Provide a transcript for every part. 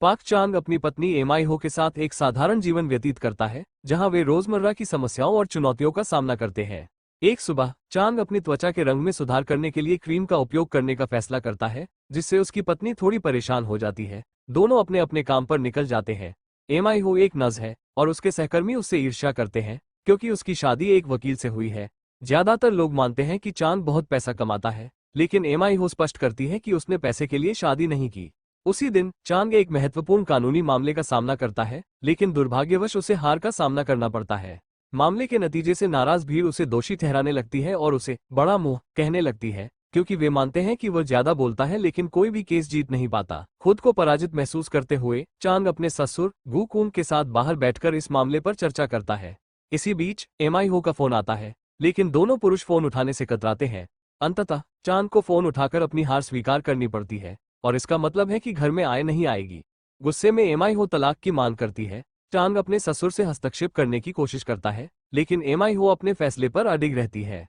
पाक चांग अपनी पत्नी एमाई हो के साथ एक साधारण जीवन व्यतीत करता है, जहां वे रोजमर्रा की समस्याओं और चुनौतियों का सामना करते हैं। एक सुबह चांग अपनी त्वचा के रंग में सुधार करने के लिए क्रीम का उपयोग करने का फैसला करता है, जिससे उसकी पत्नी थोड़ी परेशान हो जाती है। दोनों अपने अपने काम पर निकल जाते हैं। एमाई हो एक नर्स है और उसके सहकर्मी उससे ईर्ष्या करते हैं, क्योंकि उसकी शादी एक वकील से हुई है। ज्यादातर लोग मानते हैं कि चांग बहुत पैसा कमाता है, लेकिन एमाई हो स्पष्ट करती है कि उसने पैसे के लिए शादी नहीं की। उसी दिन चांग एक महत्वपूर्ण कानूनी मामले का सामना करता है, लेकिन दुर्भाग्यवश उसे हार का सामना करना पड़ता है। मामले के नतीजे से नाराज भीड़ उसे दोषी ठहराने लगती है और उसे बड़ा मुंह कहने लगती है, क्योंकि वे मानते हैं कि वह ज्यादा बोलता है लेकिन कोई भी केस जीत नहीं पाता। खुद को पराजित महसूस करते हुए चांग अपने ससुर गु कुंग के साथ बाहर बैठकर इस मामले पर चर्चा करता है। इसी बीच एमाई हो का फोन आता है, लेकिन दोनों पुरुष फोन उठाने से कतराते हैं। अंततः चांग को फोन उठाकर अपनी हार स्वीकार करनी पड़ती है, और इसका मतलब है कि घर में आए नहीं आएगी। गुस्से में एमाई हो तलाक की मांग करती है। चांग अपने ससुर से हस्तक्षेप करने की कोशिश करता है, लेकिन एमाई हो अपने फैसले पर अडिग रहती है।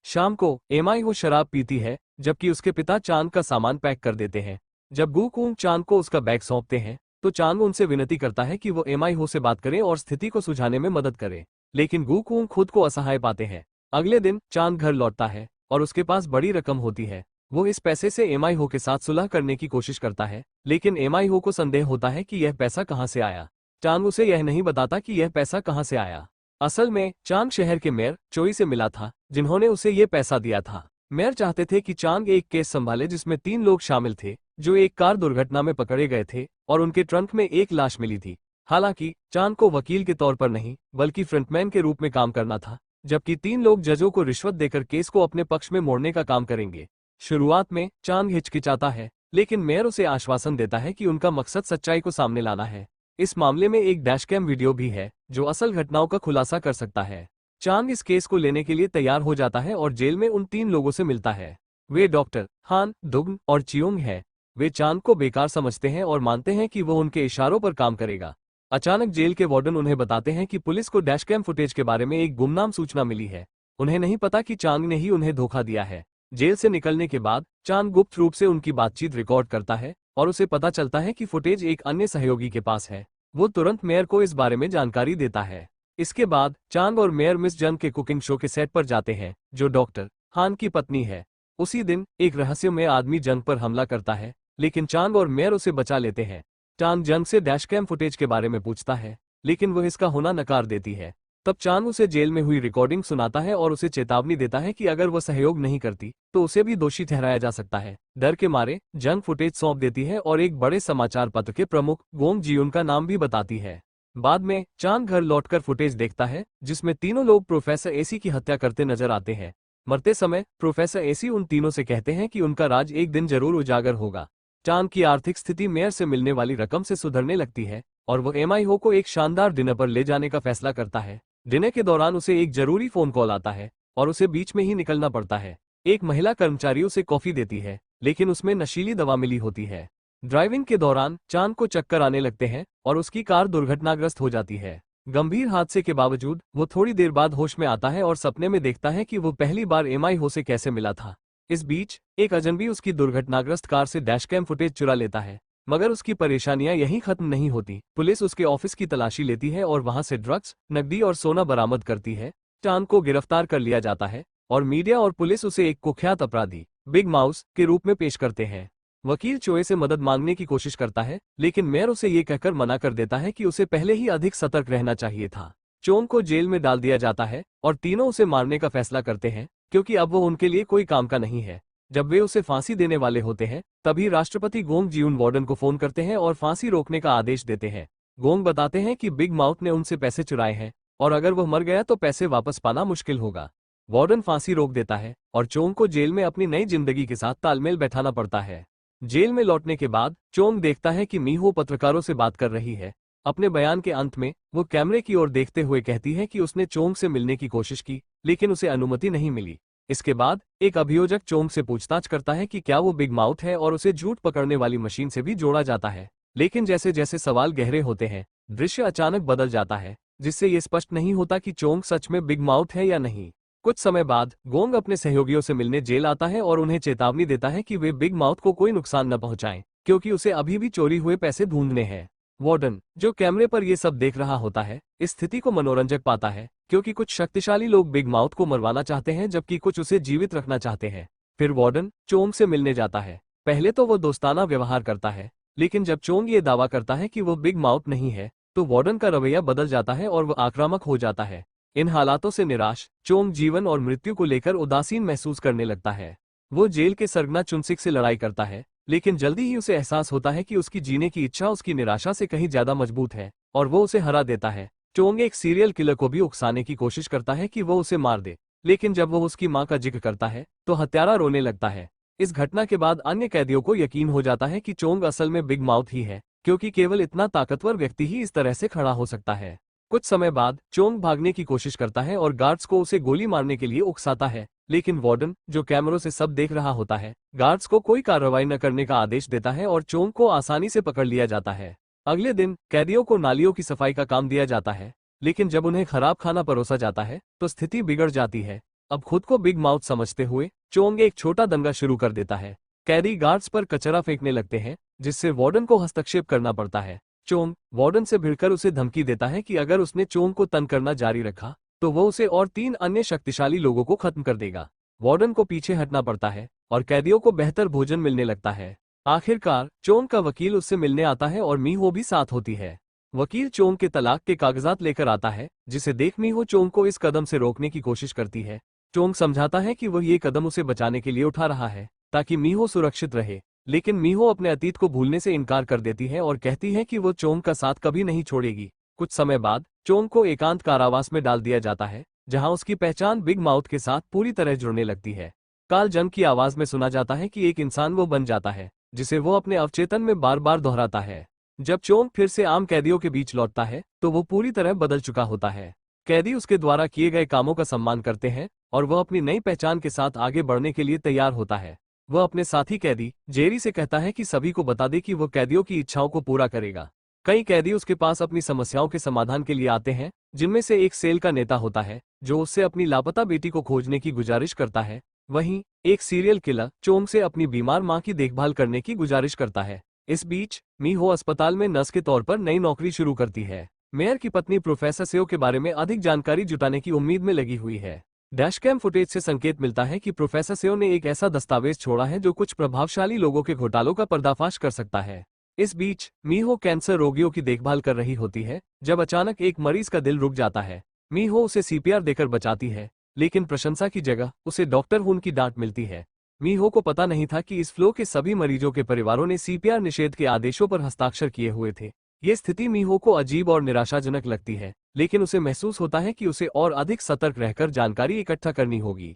शाम को एमाई हो शराब पीती है, जबकि उसके पिता चांग का सामान पैक कर देते हैं। जब गु कुंग चांग को उसका बैग सौंपते हैं, तो चांग उनसे विनती करता है कि वो एमाई हो से बात करें और स्थिति को सुलझाने में मदद करे, लेकिन गु कुंग खुद को असहाय पाते हैं। अगले दिन चांग घर लौटता है और उसके पास बड़ी रकम होती है। वो इस पैसे से एमाई हो के साथ सुलह करने की कोशिश करता है, लेकिन एमाई हो को संदेह होता है कि यह पैसा कहां से आया। चांग उसे यह नहीं बताता कि यह पैसा कहां से आया। असल में चांग शहर के मेयर चोई से मिला था, जिन्होंने उसे ये पैसा दिया था। मेयर चाहते थे कि चांग एक केस संभाले जिसमें 3 लोग शामिल थे, जो एक कार दुर्घटना में पकड़े गए थे और उनके ट्रंक में एक लाश मिली थी। हालांकि चांग को वकील के तौर पर नहीं, बल्कि फ्रंटमैन के रूप में काम करना था, जबकि 3 लोग जजों को रिश्वत देकर केस को अपने पक्ष में मोड़ने का काम करेंगे। शुरुआत में चांग हिचकिचाता है, लेकिन मेयर उसे आश्वासन देता है कि उनका मकसद सच्चाई को सामने लाना है। इस मामले में एक डैशकैम वीडियो भी है, जो असल घटनाओं का खुलासा कर सकता है। चांग इस केस को लेने के लिए तैयार हो जाता है और जेल में उन 3 लोगों से मिलता है। वे डॉक्टर हान, दुग्न और चियोंग हैं। वे चांग को बेकार समझते हैं और मानते हैं कि वो उनके इशारों पर काम करेगा। अचानक जेल के वार्डन उन्हें बताते हैं कि पुलिस को डैशकैम फुटेज के बारे में एक गुमनाम सूचना मिली है। उन्हें नहीं पता कि चांग ने ही उन्हें धोखा दिया है। जेल से निकलने के बाद चांग गुप्त रूप से उनकी बातचीत रिकॉर्ड करता है और उसे पता चलता है कि फुटेज एक अन्य सहयोगी के पास है। वो तुरंत मेयर को इस बारे में जानकारी देता है। इसके बाद चांग और मेयर मिस जंग के कुकिंग शो के सेट पर जाते हैं, जो डॉक्टर हान की पत्नी है। उसी दिन एक रहस्यमय आदमी जंग पर हमला करता है, लेकिन चांग और मेयर उसे बचा लेते हैं। चांग जंग से डैशकैम फुटेज के बारे में पूछता है, लेकिन वह इसका होना नकार देती है। तब चांग उसे जेल में हुई रिकॉर्डिंग सुनाता है और उसे चेतावनी देता है कि अगर वह सहयोग नहीं करती तो उसे भी दोषी ठहराया जा सकता है। डर के मारे जंग फुटेज सौंप देती है और एक बड़े समाचार पत्र के प्रमुख गोंग जियुन का नाम भी बताती है। बाद में चांग घर लौटकर फुटेज देखता है, जिसमें तीनों लोग प्रोफेसर एसी की हत्या करते नजर आते हैं। मरते समय प्रोफेसर एसी उन तीनों से कहते हैं कि उनका राज एक दिन जरूर उजागर होगा। चांग की आर्थिक स्थिति मेयर से मिलने वाली रकम से सुधरने लगती है और वह एमाई हो को एक शानदार डिनर पर ले जाने का फैसला करता है। डिनर के दौरान उसे एक जरूरी फोन कॉल आता है और उसे बीच में ही निकलना पड़ता है। एक महिला कर्मचारी उसे कॉफी देती है, लेकिन उसमें नशीली दवा मिली होती है। ड्राइविंग के दौरान चांग को चक्कर आने लगते हैं और उसकी कार दुर्घटनाग्रस्त हो जाती है। गंभीर हादसे के बावजूद वो थोड़ी देर बाद होश में आता है और सपने में देखता है कि वो पहली बार एमाई हो से कैसे मिला था। इस बीच एक अजनबी उसकी दुर्घटनाग्रस्त कार से डैशकैम फुटेज चुरा लेता है, मगर उसकी परेशानियां यहीं खत्म नहीं होती। पुलिस उसके ऑफिस की तलाशी लेती है और वहां से ड्रग्स, नकदी और सोना बरामद करती है। चांग को गिरफ्तार कर लिया जाता है और मीडिया और पुलिस उसे एक कुख्यात अपराधी बिग माउस के रूप में पेश करते हैं। वकील चोए से मदद मांगने की कोशिश करता है, लेकिन मेयर उसे ये कहकर मना कर देता है कि उसे पहले ही अधिक सतर्क रहना चाहिए था। चोंग को जेल में डाल दिया जाता है और तीनों उसे मारने का फैसला करते हैं, क्योंकि अब वो उनके लिए कोई काम का नहीं है। जब वे उसे फांसी देने वाले होते हैं, तभी राष्ट्रपति गोंग जियुन वार्डन को फोन करते हैं और फांसी रोकने का आदेश देते हैं। गोंग बताते हैं कि बिग माउथ ने उनसे पैसे चुराए हैं और अगर वह मर गया तो पैसे वापस पाना मुश्किल होगा। वार्डन फांसी रोक देता है और चोंग को जेल में अपनी नई जिंदगी के साथ तालमेल बैठाना पड़ता है। जेल में लौटने के बाद चोंग देखता है कि मीहो पत्रकारों से बात कर रही है। अपने बयान के अंत में वो कैमरे की ओर देखते हुए कहती है कि उसने चोंग से मिलने की कोशिश की, लेकिन उसे अनुमति नहीं मिली। इसके बाद एक अभियोजक चोंग से पूछताछ करता है कि क्या वो बिग माउथ है और उसे झूठ पकड़ने वाली मशीन से भी जोड़ा जाता है। लेकिन जैसे जैसे सवाल गहरे होते हैं, दृश्य अचानक बदल जाता है, जिससे ये स्पष्ट नहीं होता कि चोंग सच में बिग माउथ है या नहीं। कुछ समय बाद गोंग अपने सहयोगियों से मिलने जेल आता है और उन्हें चेतावनी देता है कि वे बिग माउथ को कोई नुकसान न पहुंचाएं। क्योंकि उसे अभी भी चोरी हुए पैसे ढूंढने हैं। वार्डन, जो कैमरे पर ये सब देख रहा होता है, इस स्थिति को मनोरंजक पाता है, क्योंकि कुछ शक्तिशाली लोग बिग माउथ को मरवाना चाहते हैं जबकि कुछ उसे जीवित रखना चाहते हैं। फिर वार्डन चोंग से मिलने जाता है। पहले तो वो दोस्ताना व्यवहार करता है, लेकिन जब चोंग ये दावा करता है कि वो बिग माउथ नहीं है, तो वार्डन का रवैया बदल जाता है और वो आक्रामक हो जाता है। इन हालातों से निराश, चोंग जीवन और मृत्यु को लेकर उदासीन महसूस करने लगता है। वो जेल के सरगना चुनसिक से लड़ाई करता है, लेकिन जल्दी ही उसे एहसास होता है कि उसकी जीने की इच्छा उसकी निराशा से कहीं ज्यादा मजबूत है, और वो उसे हरा देता है। चोंग एक सीरियल किलर को भी उकसाने की कोशिश करता है कि वो उसे मार दे, लेकिन जब वो उसकी मां का जिक्र करता है तो हत्यारा रोने लगता है। इस घटना के बाद अन्य कैदियों को यकीन हो जाता है कि चोंग असल में बिग माउथ ही है, क्योंकि केवल इतना ताकतवर व्यक्ति ही इस तरह से खड़ा हो सकता है। कुछ समय बाद चोंग भागने की कोशिश करता है और गार्ड्स को उसे गोली मारने के लिए उकसाता है, लेकिन वार्डन, जो कैमरों से सब देख रहा होता है, गार्ड्स को कोई कार्रवाई न करने का आदेश देता है और चोंग को आसानी से पकड़ लिया जाता है। अगले दिन कैदियों को नालियों की सफाई का काम दिया जाता है, लेकिन जब उन्हें खराब खाना परोसा जाता है तो स्थिति बिगड़ जाती है। अब खुद को बिग माउथ समझते हुए चोंग एक छोटा दंगा शुरू कर देता है। कैदी गार्ड्स पर कचरा फेंकने लगते हैं, जिससे वार्डन को हस्तक्षेप करना पड़ता है। चोंग वार्डन से भिड़कर उसे धमकी देता है कि अगर उसने चोंग को तंग करना जारी रखा तो वो उसे और 3 अन्य शक्तिशाली लोगों को खत्म कर देगा। वार्डन को पीछे हटना पड़ता है और कैदियों को बेहतर भोजन मिलने लगता है। आखिरकार चोंग का वकील उससे मिलने आता है और मीहो भी साथ होती है। वकील चोंग के तलाक के कागजात लेकर आता है, जिसे देख मीहो चोंग को इस कदम से रोकने की कोशिश करती है। चोंग समझाता है कि वह ये कदम उसे बचाने के लिए उठा रहा है, ताकि मीहो सुरक्षित रहे, लेकिन मीहो अपने अतीत को भूलने से इनकार कर देती है और कहती है कि वो चोंग का साथ कभी नहीं छोड़ेगी। कुछ समय बाद चोंग को एकांत कारावास में डाल दिया जाता है, जहां उसकी पहचान बिग माउथ के साथ पूरी तरह जुड़ने लगती है। काल जंग की आवाज में सुना जाता है कि एक इंसान वो बन जाता है जिसे वो अपने अवचेतन में बार बार दोहराता है। जब चोंग फिर से आम कैदियों के बीच लौटता है तो वो पूरी तरह बदल चुका होता है। कैदी उसके द्वारा किए गए कामों का सम्मान करते हैं और वह अपनी नई पहचान के साथ आगे बढ़ने के लिए तैयार होता है। वह अपने साथी कैदी जेरी से कहता है कि सभी को बता दे कि वह कैदियों की इच्छाओं को पूरा करेगा। कई कैदी उसके पास अपनी समस्याओं के समाधान के लिए आते हैं, जिनमें से एक सेल का नेता होता है जो उससे अपनी लापता बेटी को खोजने की गुजारिश करता है। वहीं एक सीरियल किलर चोंग से अपनी बीमार मां की देखभाल करने की गुजारिश करता है। इस बीच मीहो अस्पताल में नर्स के तौर पर नई नौकरी शुरू करती है। मेयर की पत्नी प्रोफेसर सेओ के बारे में अधिक जानकारी जुटाने की उम्मीद में लगी हुई है। डैशकैम फुटेज से संकेत मिलता है कि प्रोफेसर सेओ ने एक ऐसा दस्तावेज छोड़ा है जो कुछ प्रभावशाली लोगों के घोटालों का पर्दाफाश कर सकता है। इस बीच मीहो कैंसर रोगियों की देखभाल कर रही होती है जब अचानक एक मरीज का दिल रुक जाता है। मीहो उसे सीपीआर देकर बचाती है, लेकिन प्रशंसा की जगह उसे डॉक्टर हुन की डांट मिलती है। मीहो को पता नहीं था कि इस फ्लो के सभी मरीजों के परिवारों ने सीपीआर निषेध के आदेशों पर हस्ताक्षर किए हुए थे। ये स्थिति मीहो को अजीब और निराशाजनक लगती है, लेकिन उसे महसूस होता है कि उसे और अधिक सतर्क रहकर जानकारी इकट्ठा करनी होगी।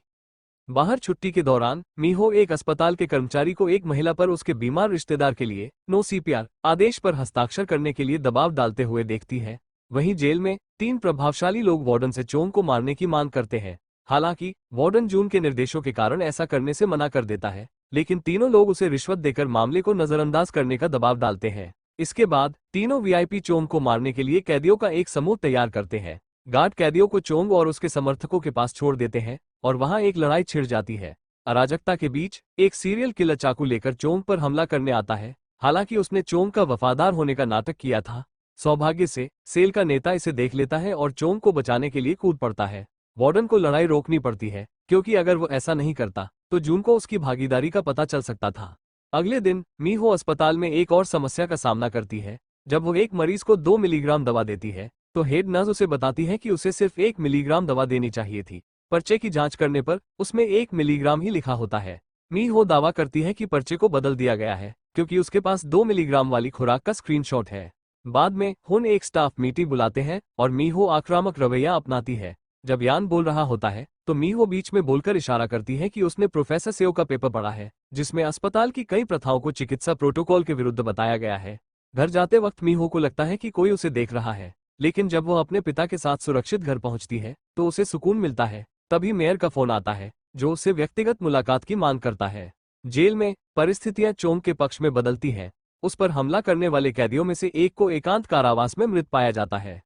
बाहर छुट्टी के दौरान मीहो एक अस्पताल के कर्मचारी को एक महिला पर उसके बीमार रिश्तेदार के लिए नो सीपीआर आदेश पर हस्ताक्षर करने के लिए दबाव डालते हुए देखती है। वहीं जेल में 3 प्रभावशाली लोग वार्डन से चोंग को मारने की मांग करते हैं। हालांकि वार्डन जून के निर्देशों के कारण ऐसा करने से मना कर देता है, लेकिन तीनों लोग उसे रिश्वत देकर मामले को नजरअंदाज करने का दबाव डालते हैं। इसके बाद तीनों वीआईपी चोंग को मारने के लिए कैदियों का एक समूह तैयार करते हैं। गार्ड कैदियों को चोंग और उसके समर्थकों के पास छोड़ देते हैं और वहां एक लड़ाई छिड़ जाती है। अराजकता के बीच एक सीरियल किलर चाकू लेकर चोंग पर हमला करने आता है। हालांकि उसने चोंग का वफादार होने का नाटक किया था। सौभाग्य से सेल का नेता इसे देख लेता है और चोंग को बचाने के लिए कूद पड़ता है। वार्डन को लड़ाई रोकनी पड़ती है, क्योंकि अगर वो ऐसा नहीं करता तो जून को उसकी भागीदारी का पता चल सकता था। अगले दिन मीहो अस्पताल में एक और समस्या का सामना करती है। जब वो एक मरीज को 2 मिलीग्राम दवा देती है तो हेड नर्स उसे बताती है कि उसे सिर्फ 1 मिलीग्राम दवा देनी चाहिए थी। पर्चे की जांच करने पर उसमें 1 मिलीग्राम ही लिखा होता है। मीहो दावा करती है कि पर्चे को बदल दिया गया है, क्योंकि उसके पास 2 मिलीग्राम वाली खुराक का स्क्रीनशॉट है। बाद में हुन एक स्टाफ मीटिंग बुलाते हैं और मीहो आक्रामक रवैया अपनाती है। जब यान बोल रहा होता है तो मीहो बीच में बोलकर इशारा करती है कि उसने प्रोफेसर सेओ का पेपर पढ़ा है, जिसमें अस्पताल की कई प्रथाओं को चिकित्सा प्रोटोकॉल के विरुद्ध बताया गया है। घर जाते वक्त मीहो को लगता है कि कोई उसे देख रहा है, लेकिन जब वह अपने पिता के साथ सुरक्षित घर पहुंचती है तो उसे सुकून मिलता है। तभी मेयर का फोन आता है, जो उससे व्यक्तिगत मुलाकात की मांग करता है। जेल में परिस्थितियां चोंग के पक्ष में बदलती हैं। उस पर हमला करने वाले कैदियों में से एक को एकांत कारावास में मृत पाया जाता है।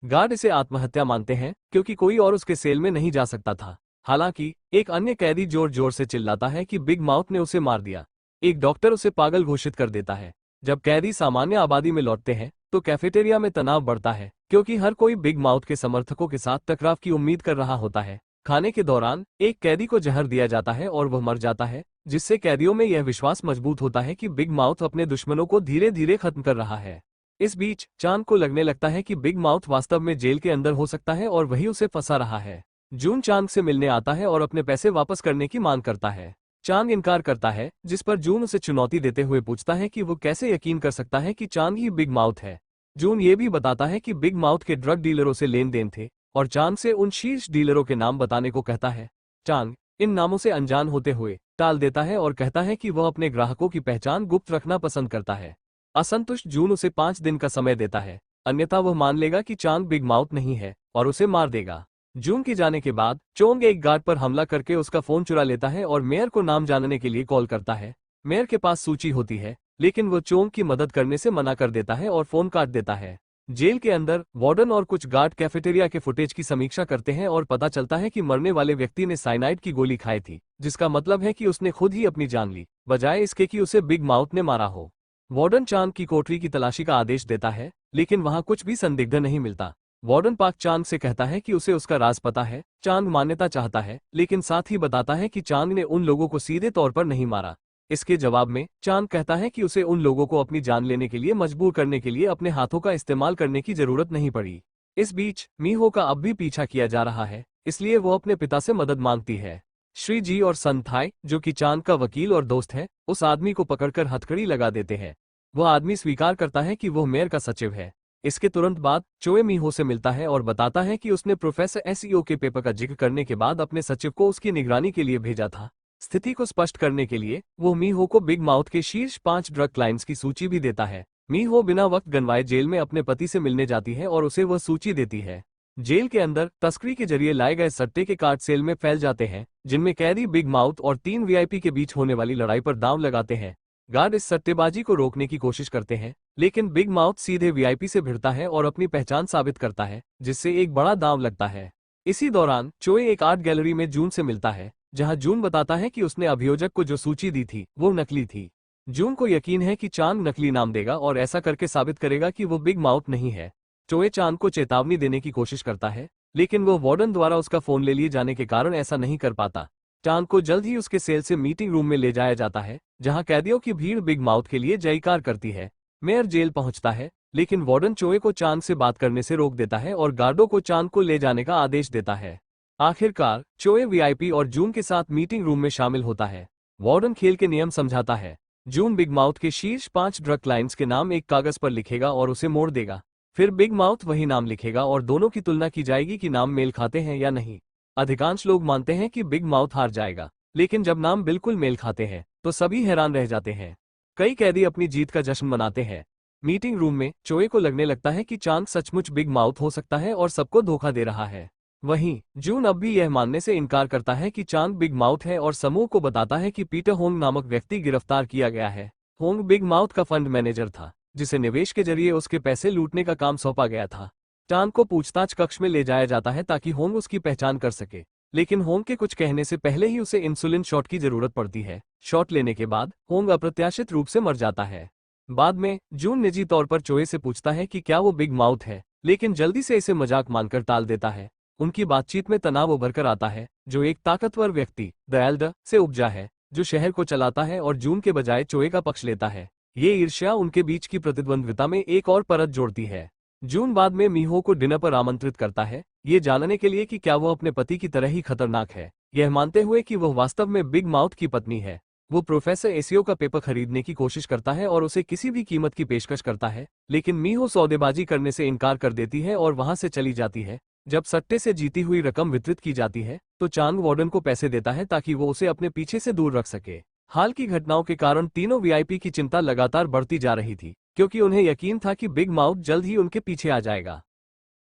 गार्ड इसे आत्महत्या मानते हैं, क्योंकि कोई और उसके सेल में नहीं जा सकता था। हालांकि एक अन्य कैदी जोर जोर से चिल्लाता है कि बिग माउथ ने उसे मार दिया। एक डॉक्टर उसे पागल घोषित कर देता है। जब कैदी सामान्य आबादी में लौटते हैं तो कैफेटेरिया में तनाव बढ़ता है, क्योंकि हर कोई बिग माउथ के समर्थकों के साथ टकराव की उम्मीद कर रहा होता है। खाने के दौरान एक कैदी को जहर दिया जाता है और वह मर जाता है, जिससे कैदियों में यह विश्वास मजबूत होता है कि बिग माउथ अपने दुश्मनों को धीरे धीरे खत्म कर रहा है। इस बीच चांग को लगने लगता है कि बिग माउथ वास्तव में जेल के अंदर हो सकता है और वही उसे फंसा रहा है। जून चांग से मिलने आता है और अपने पैसे वापस करने की मांग करता है। चांग इनकार करता है, जिस पर जून उसे चुनौती देते हुए पूछता है कि वो कैसे यकीन कर सकता है कि चांग ही बिग माउथ है। जून ये भी बताता है कि बिग माउथ के ड्रग डीलरों से लेन देन थे और चांग से उन शीर्ष डीलरों के नाम बताने को कहता है। चांग इन नामों से अनजान होते हुए टाल देता है और कहता है कि वह अपने ग्राहकों की पहचान गुप्त रखना पसंद करता है। असंतुष्ट जून उसे 5 दिन का समय देता है, अन्यथा वह मान लेगा कि चांग बिग माउथ नहीं है और उसे मार देगा। जून के जाने के बाद चोंग एक गार्ड पर हमला करके उसका फोन चुरा लेता है और मेयर को नाम जानने के लिए कॉल करता है। मेयर के पास सूची होती है, लेकिन वो चोंग की मदद करने से मना कर देता है और फोन काट देता है। जेल के अंदर वार्डन और कुछ गार्ड कैफेटेरिया के फुटेज की समीक्षा करते हैं और पता चलता है कि मरने वाले व्यक्ति ने साइनाइड की गोली खाई थी, जिसका मतलब है कि उसने खुद ही अपनी जान ली, बजाय इसके कि उसे बिग माउथ ने मारा हो। वार्डन चांग की कोठरी की तलाशी का आदेश देता है, लेकिन वहां कुछ भी संदिग्ध नहीं मिलता। वार्डन पाक चांग से कहता है कि उसे उसका राज पता है। चांग मान्यता चाहता है, लेकिन साथ ही बताता है कि चांग ने उन लोगों को सीधे तौर पर नहीं मारा। इसके जवाब में चांग कहता है कि उसे उन लोगों को अपनी जान लेने के लिए मजबूर करने के लिए अपने हाथों का इस्तेमाल करने की जरूरत नहीं पड़ी। इस बीच मीहो का अब भी पीछा किया जा रहा है, इसलिए वो अपने पिता से मदद मांगती है। श्री जी और सन थाई, जो कि चांग का वकील और दोस्त है, उस आदमी को पकड़कर हथकड़ी लगा देते हैं। वह आदमी स्वीकार करता है कि वह मेयर का सचिव है। इसके तुरंत बाद चोए मीहो से मिलता है और बताता है कि उसने प्रोफेसर एसईओ के पेपर का जिक्र करने के बाद अपने सचिव को उसकी निगरानी के लिए भेजा था। स्थिति को स्पष्ट करने के लिए वो मीहो को बिग माउथ के शीर्ष 5 ड्रग क्लाइंट्स की सूची भी देता है। मीहो बिना वक्त गंवाए जेल में अपने पति से मिलने जाती है और उसे वह सूची देती है। जेल के अंदर तस्करी के जरिए लाए गए सट्टे के कार्ड सेल में फैल जाते हैं, जिनमें कैदी बिग माउथ और 3 वीआईपी के बीच होने वाली लड़ाई पर दांव लगाते हैं। गार्ड इस सट्टेबाजी को रोकने की कोशिश करते हैं, लेकिन बिग माउथ सीधे वीआईपी से भिड़ता है और अपनी पहचान साबित करता है, जिससे एक बड़ा दांव लगता है। इसी दौरान चोए एक आर्ट गैलरी में जून से मिलता है, जहां जून बताता है कि उसने अभियोजक को जो सूची दी थी वो नकली थी। जून को यकीन है कि चांग नकली नाम देगा और ऐसा करके साबित करेगा कि वो बिग माउथ नहीं है। चोए चांग को चेतावनी देने की कोशिश करता है, लेकिन वो वार्डन द्वारा उसका फोन ले लिए जाने के कारण ऐसा नहीं कर पाता। चांग को जल्द ही उसके सेल से मीटिंग रूम में ले जाया जाता है, जहां कैदियों की भीड़ बिग माउथ के लिए जयकार करती है। मेयर जेल पहुंचता है, लेकिन वार्डन चोए को चांग से बात करने से रोक देता है और गार्डों को चांग को ले जाने का आदेश देता है। आखिरकार चोए वीआईपी और जून के साथ मीटिंग रूम में शामिल होता है। वार्डन खेल के नियम समझाता है। जून बिग माउथ के शीर्ष 5 ड्रग क्लाइंट्स के नाम एक कागज पर लिखेगा और उसे मोड़ देगा। फिर बिग माउथ वही नाम लिखेगा और दोनों की तुलना की जाएगी कि नाम मेल खाते हैं या नहीं। अधिकांश लोग मानते हैं कि बिग माउथ हार जाएगा, लेकिन जब नाम बिल्कुल मेल खाते हैं तो सभी हैरान रह जाते हैं। कई कैदी अपनी जीत का जश्न मनाते हैं। मीटिंग रूम में चोए को लगने लगता है कि चांग सचमुच बिग माउथ हो सकता है और सबको धोखा दे रहा है। वहीं जून अब भी यह मानने से इनकार करता है कि चांग बिग माउथ है और समूह को बताता है कि पीटर होंग नामक व्यक्ति गिरफ्तार किया गया है। होंग बिग माउथ का फंड मैनेजर था, जिसे निवेश के जरिए उसके पैसे लूटने का काम सौंपा गया था। चांग को पूछताछ कक्ष में ले जाया जाता है ताकि होंग उसकी पहचान कर सके, लेकिन होंग के कुछ कहने से पहले ही उसे इंसुलिन शॉट की जरूरत पड़ती है। शॉट लेने के बाद होंग अप्रत्याशित रूप से मर जाता है। बाद में जून निजी तौर पर चोए से पूछता है कि क्या वो बिग माउथ है, लेकिन जल्दी से इसे मजाक मानकर टाल देता है। उनकी बातचीत में तनाव उभर कर आता है, जो एक ताकतवर व्यक्ति द एल्डर से उपजा है, जो शहर को चलाता है और जून के बजाय चोए का पक्ष लेता है। ये ईर्ष्या उनके बीच की प्रतिद्वंद्विता में एक और परत जोड़ती है। जून बाद में मीहो को डिनर पर आमंत्रित करता है, ये जानने के लिए कि क्या वो अपने पति की तरह ही खतरनाक है, यह मानते हुए कि वह वास्तव में बिग माउथ की पत्नी है। वो प्रोफेसर एसीओ का पेपर खरीदने की कोशिश करता है और उसे किसी भी कीमत की पेशकश करता है, लेकिन मीहो सौदेबाजी करने से इनकार कर देती है और वहां से चली जाती है। जब सट्टे से जीती हुई रकम वितरित की जाती है तो चांग वार्डन को पैसे देता है ताकि वो उसे अपने पीछे से दूर रख सके। हाल की घटनाओं के कारण तीनों वीआईपी की चिंता लगातार बढ़ती जा रही थी, क्योंकि उन्हें यकीन था कि बिग माउथ जल्द ही उनके पीछे आ जाएगा।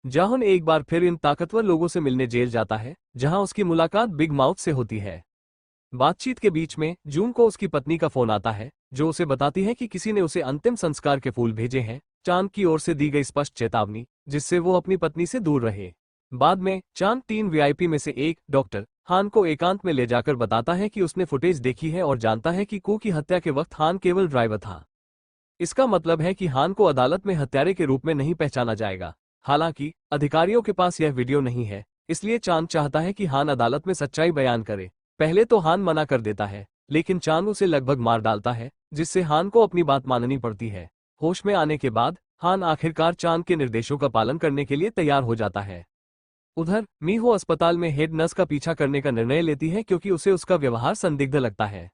जाहन एक बार फिर इन ताकतवर लोगों से मिलने जेल जाता है, जहां उसकी मुलाकात बिग माउथ से होती है। बातचीत के बीच में जून को उसकी पत्नी का फोन आता है, जो उसे बताती है कि किसी ने उसे अंतिम संस्कार के फूल भेजे हैं, चांग की ओर से दी गई स्पष्ट चेतावनी, जिससे वो अपनी पत्नी से दूर रहे। बाद में चांग 3 वीआईपी में से एक डॉक्टर हान को एकांत में ले जाकर बताता है कि उसने फुटेज देखी है और जानता है कि कू की हत्या के वक्त हान केवल ड्राइवर था। इसका मतलब है कि हान को अदालत में हत्यारे के रूप में नहीं पहचाना जाएगा। हालांकि अधिकारियों के पास यह वीडियो नहीं है, इसलिए चांद चाहता है कि हान अदालत में सच्चाई बयान करे। पहले तो हान मना कर देता है, लेकिन चांद उसे लगभग मार डालता है, जिससे हान को अपनी बात माननी पड़ती है। होश में आने के बाद हान आखिरकार चांद के निर्देशों का पालन करने के लिए तैयार हो जाता है। उधर मीहो अस्पताल में हेड नर्स का पीछा करने का निर्णय लेती है क्योंकि उसे उसका व्यवहार संदिग्ध लगता है।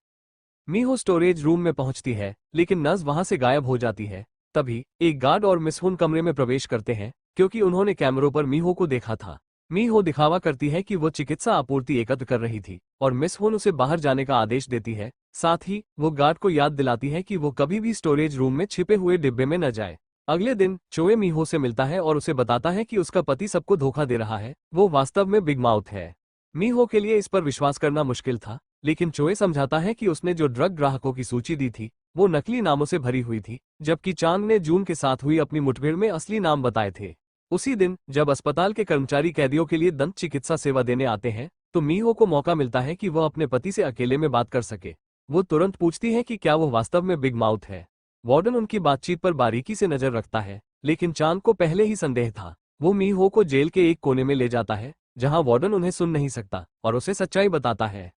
मीहो स्टोरेज रूम में पहुंचती है, लेकिन नर्स वहां से गायब हो जाती है। तभी एक गार्ड और मिस हुन कमरे में प्रवेश करते हैं, क्योंकि उन्होंने कैमरों पर मीहो को देखा था। मीहो दिखावा करती है कि वो चिकित्सा आपूर्ति एकत्र कर रही थी और मिस हुन उसे बाहर जाने का आदेश देती है। साथ ही वो गार्ड को याद दिलाती है कि वो कभी भी स्टोरेज रूम में छिपे हुए डिब्बे में न जाए। अगले दिन चोए मीहो से मिलता है और उसे बताता है कि उसका पति सबको धोखा दे रहा है, वो वास्तव में बिग माउथ है। मीहो के लिए इस पर विश्वास करना मुश्किल था, लेकिन चोए समझाता है कि उसने जो ड्रग ग्राहकों की सूची दी थी वो नकली नामों से भरी हुई थी, जबकि चांग ने जून के साथ हुई अपनी मुठभेड़ में असली नाम बताए थे। उसी दिन जब अस्पताल के कर्मचारी कैदियों के लिए दंत चिकित्सा सेवा देने आते हैं, तो मीहो को मौका मिलता है कि वह अपने पति से अकेले में बात कर सके। वो तुरंत पूछती है कि क्या वो वास्तव में बिग माउथ है। वार्डन उनकी बातचीत पर बारीकी से नजर रखता है, लेकिन चांद को पहले ही संदेह था। वो मीहो को जेल के एक कोने में ले जाता है, जहां वार्डन उन्हें सुन नहीं सकता और उसे सच्चाई बताता है।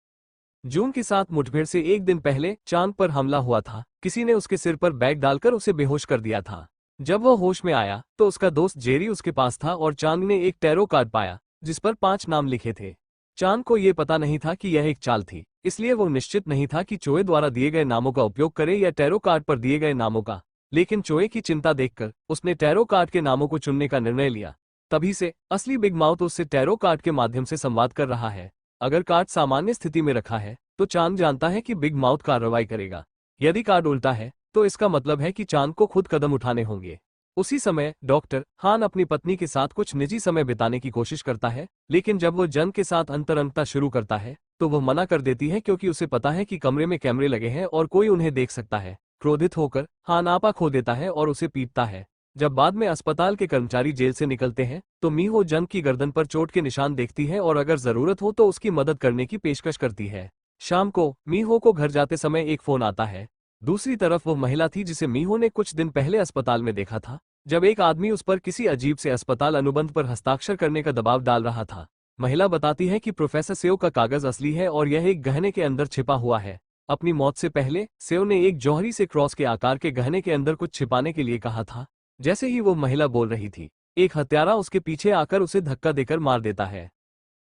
जून के साथ मुठभेड़ से एक दिन पहले चांद पर हमला हुआ था। किसी ने उसके सिर पर बैग डालकर उसे बेहोश कर दिया था। जब वह होश में आया तो उसका दोस्त जेरी उसके पास था और चांद ने एक टैरो कार्ड पाया जिस पर 5 नाम लिखे थे। चांद को यह पता नहीं था कि यह एक चाल थी, इसलिए वो निश्चित नहीं था कि चोए द्वारा दिए गए नामों का उपयोग करे या टैरो कार्ड पर दिए गए नामों का। लेकिन चोए की चिंता देखकर उसने टैरो कार्ड के नामों को चुनने का निर्णय लिया। तभी से असली बिग माउथ उससे टैरो कार्ड के माध्यम से संवाद कर रहा है। अगर कार्ड सामान्य स्थिति में रखा है तो चांद जानता है कि बिग माउथ कार्रवाई करेगा। यदि कार्ड उल्टा है तो इसका मतलब है कि चांद को खुद कदम उठाने होंगे। उसी समय डॉक्टर हान अपनी पत्नी के साथ कुछ निजी समय बिताने की कोशिश करता है, लेकिन जब वो जन के साथ अंतरंगता शुरू करता है तो वो मना कर देती है, क्योंकि उसे पता है कि कमरे में कैमरे लगे हैं और कोई उन्हें देख सकता है। क्रोधित होकर हान आपा खो देता है और उसे पीटता है। जब बाद में अस्पताल के कर्मचारी जेल से निकलते हैं तो मीहो जन की गर्दन पर चोट के निशान देखती है और अगर जरूरत हो तो उसकी मदद करने की पेशकश करती है। शाम को मीहो को घर जाते समय एक फोन आता है। दूसरी तरफ वो महिला थी जिसे मीहो ने कुछ दिन पहले अस्पताल में देखा था, जब एक आदमी उस पर किसी अजीब से अस्पताल अनुबंध पर हस्ताक्षर करने का दबाव डाल रहा था। महिला बताती है कि प्रोफेसर सेओ का कागज असली है और यह एक गहने के अंदर छिपा हुआ है। अपनी मौत से पहले सेओ ने एक जौहरी से क्रॉस के आकार के गहने के अंदर कुछ छिपाने के लिए कहा था। जैसे ही वो महिला बोल रही थी, एक हत्यारा उसके पीछे आकर उसे धक्का देकर मार देता है।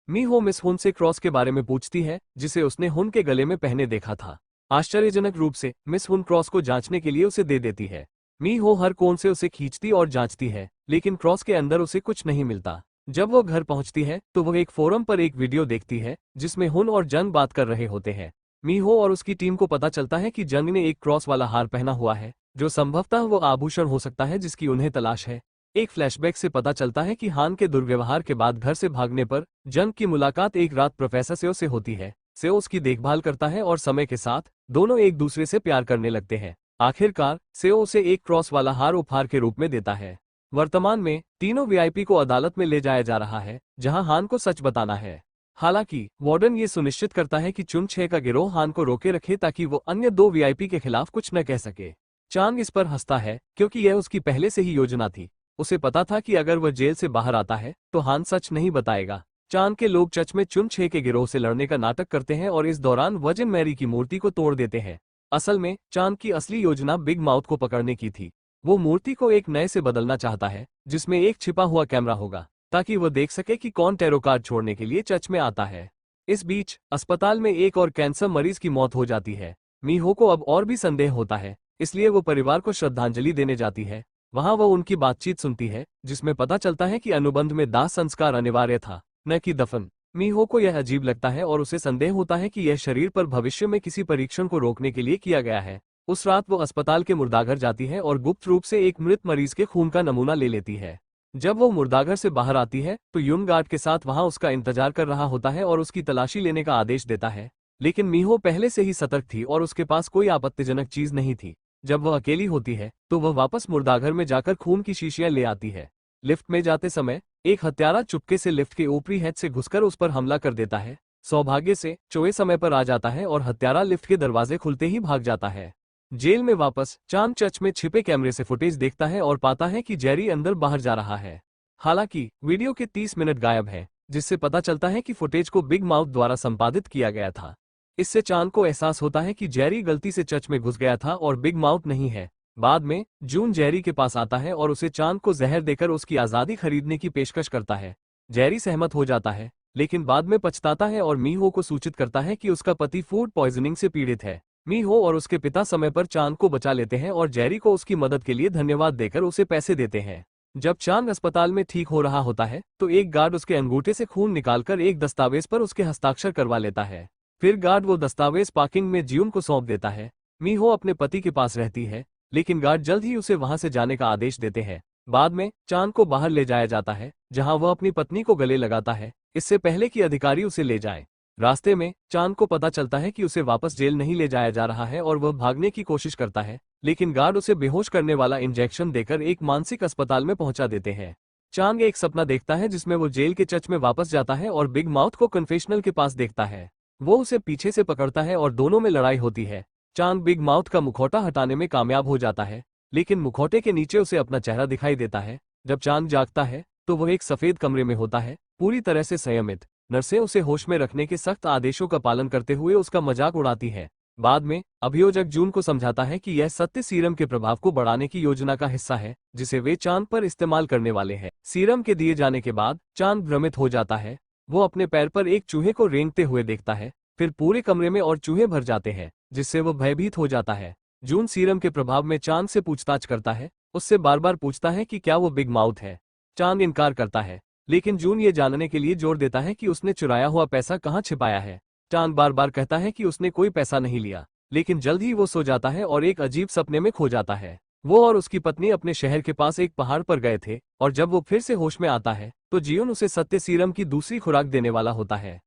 मीहो मिस हुन से क्रॉस के बारे में पूछती है, जिसे उसने हुन के गले में पहने देखा था। आश्चर्यजनक रूप से मिस हुन क्रॉस को जांचने के लिए उसे दे देती है। मीहो हर कोण से उसे खींचती और जांचती है, लेकिन क्रॉस के अंदर उसे कुछ नहीं मिलता। जब वो घर पहुंचती है तो वह एक फोरम पर एक वीडियो देखती है जिसमें हुन और जंग बात कर रहे होते हैं। मीहो और उसकी टीम को पता चलता है कि जंग ने एक क्रॉस वाला हार पहना हुआ है, जो संभवतः वो आभूषण हो सकता है जिसकी उन्हें तलाश है। एक फ्लैशबैक से पता चलता है कि हान के दुर्व्यवहार के बाद घर से भागने पर जंग की मुलाकात एक रात प्रोफेसर सेओ से होती है। सेओ उसकी देखभाल करता है और समय के साथ दोनों एक दूसरे से प्यार करने लगते हैं। आखिरकार सेओ उसे एक क्रॉस वाला हार उपहार के रूप में देता है। वर्तमान में तीनों वीआईपी को अदालत में ले जाया जा रहा है, जहां हान को सच बताना है। हालांकि वार्डन ये सुनिश्चित करता है कि चुन 6 का गिरोह हान को रोके रखे ताकि वो अन्य 2 वीआईपी के खिलाफ कुछ न कह सके। चांग इस पर हंसता है, क्योंकि यह उसकी पहले से ही योजना थी। उसे पता था कि अगर वह जेल से बाहर आता है तो हान सच नहीं बताएगा। चांद के लोग चर्च में चुन 6 के गिरोह से लड़ने का नाटक करते हैं और इस दौरान वर्जिन मैरी की मूर्ति को तोड़ देते हैं। असल में चांद की असली योजना बिग माउथ को पकड़ने की थी। वो मूर्ति को एक नए से बदलना चाहता है, जिसमें एक छिपा हुआ कैमरा होगा, ताकि वो देख सके कि कौन टैरो कार्ड छोड़ने के लिए चर्च में आता है। इस बीच अस्पताल में एक और कैंसर मरीज की मौत हो जाती है। मीहो को अब और भी संदेह होता है, इसलिए वो परिवार को श्रद्धांजलि देने जाती है। वहां वह उनकी बातचीत सुनती है, जिसमें पता चलता है कि अनुबंध में दाह संस्कार अनिवार्य था, न कि दफन। मीहो को यह अजीब लगता है और उसे संदेह होता है कि यह शरीर पर भविष्य में किसी परीक्षण को रोकने के लिए किया गया है। उस रात वो अस्पताल के मुर्दाघर जाती है और गुप्त रूप से एक मृत मरीज के खून का नमूना ले लेती है। जब वो मुर्दाघर से बाहर आती है तो यून गार्ड के साथ वहां उसका इंतजार कर रहा होता है और उसकी तलाशी लेने का आदेश देता है। लेकिन मीहो पहले से ही सतर्क थी और उसके पास कोई आपत्तिजनक चीज नहीं थी। जब वह अकेली होती है तो वह वापस मुर्दाघर में जाकर खून की शीशियां ले आती है। लिफ्ट में जाते समय एक हत्यारा चुपके से लिफ्ट के ऊपरी हैच से घुसकर उस पर हमला कर देता है। सौभाग्य से चोए समय पर आ जाता है और हत्यारा लिफ्ट के दरवाजे खुलते ही भाग जाता है। जेल में वापस चांद चर्च में छिपे कैमरे से फुटेज देखता है और पाता है कि जेरी अंदर बाहर जा रहा है। हालांकि वीडियो के 30 मिनट गायब है, जिससे पता चलता है कि फुटेज को बिग माउथ द्वारा संपादित किया गया था। इससे चांद को एहसास होता है कि जेरी गलती से चर्च में घुस गया था और बिग माउथ नहीं है। बाद में जून जेरी के पास आता है और उसे चांद को जहर देकर उसकी आज़ादी खरीदने की पेशकश करता है। जेरी सहमत हो जाता है, लेकिन बाद में पछताता है और मीहो को सूचित करता है कि उसका पति फूड पॉइजनिंग से पीड़ित है। मीहो और उसके पिता समय पर चांद को बचा लेते हैं और जेरी को उसकी मदद के लिए धन्यवाद देकर उसे पैसे देते हैं। जब चांद अस्पताल में ठीक हो रहा होता है तो एक गार्ड उसके अंगूठे से खून निकालकर एक दस्तावेज पर उसके हस्ताक्षर करवा लेता है। फिर गार्ड वो दस्तावेज पार्किंग में जियुन को सौंप देता है। मीहो अपने पति के पास रहती है, लेकिन गार्ड जल्द ही उसे वहां से जाने का आदेश देते हैं। बाद में चांद को बाहर ले जाया जाता है, जहां वह अपनी पत्नी को गले लगाता है, इससे पहले कि अधिकारी उसे ले जाए। रास्ते में चांद को पता चलता है कि उसे वापस जेल नहीं ले जाया जा रहा है और वह भागने की कोशिश करता है, लेकिन गार्ड उसे बेहोश करने वाला इंजेक्शन देकर एक मानसिक अस्पताल में पहुंचा देते हैं। चांद एक सपना देखता है जिसमें वो जेल के चर्च में वापस जाता है और बिग माउथ को कन्फेशनल के पास देखता है। वो उसे पीछे से पकड़ता है और दोनों में लड़ाई होती है। चांद बिग माउथ का मुखौटा हटाने में कामयाब हो जाता है, लेकिन मुखौटे के नीचे उसे अपना चेहरा दिखाई देता है। जब चांद जागता है तो वह एक सफेद कमरे में होता है, पूरी तरह से संयमित। नर्सें उसे होश में रखने के सख्त आदेशों का पालन करते हुए उसका मजाक उड़ाती है। बाद में अभियोजक जून को समझाता है कि यह सत्य सीरम के प्रभाव को बढ़ाने की योजना का हिस्सा है, जिसे वे चांद पर इस्तेमाल करने वाले हैं। सीरम के दिए जाने के बाद चांद भ्रमित हो जाता है। वो अपने पैर पर एक चूहे को रेंगते हुए देखता है, फिर पूरे कमरे में और चूहे भर जाते हैं, जिससे वह भयभीत हो जाता है। जून सीरम के प्रभाव में चांद से पूछताछ करता है, उससे बार बार पूछता है कि क्या वो बिग माउथ है। चांद इनकार करता है, लेकिन जून ये जानने के लिए जोर देता है कि उसने चुराया हुआ पैसा कहाँ छिपाया है। चांद बार बार कहता है कि उसने कोई पैसा नहीं लिया, लेकिन जल्द ही वो सो जाता है और एक अजीब सपने में खो जाता है। वो और उसकी पत्नी अपने शहर के पास एक पहाड़ पर गए थे, और जब वो फिर से होश में आता है तो जियोन उसे सत्य सीरम की दूसरी खुराक देने वाला होता है।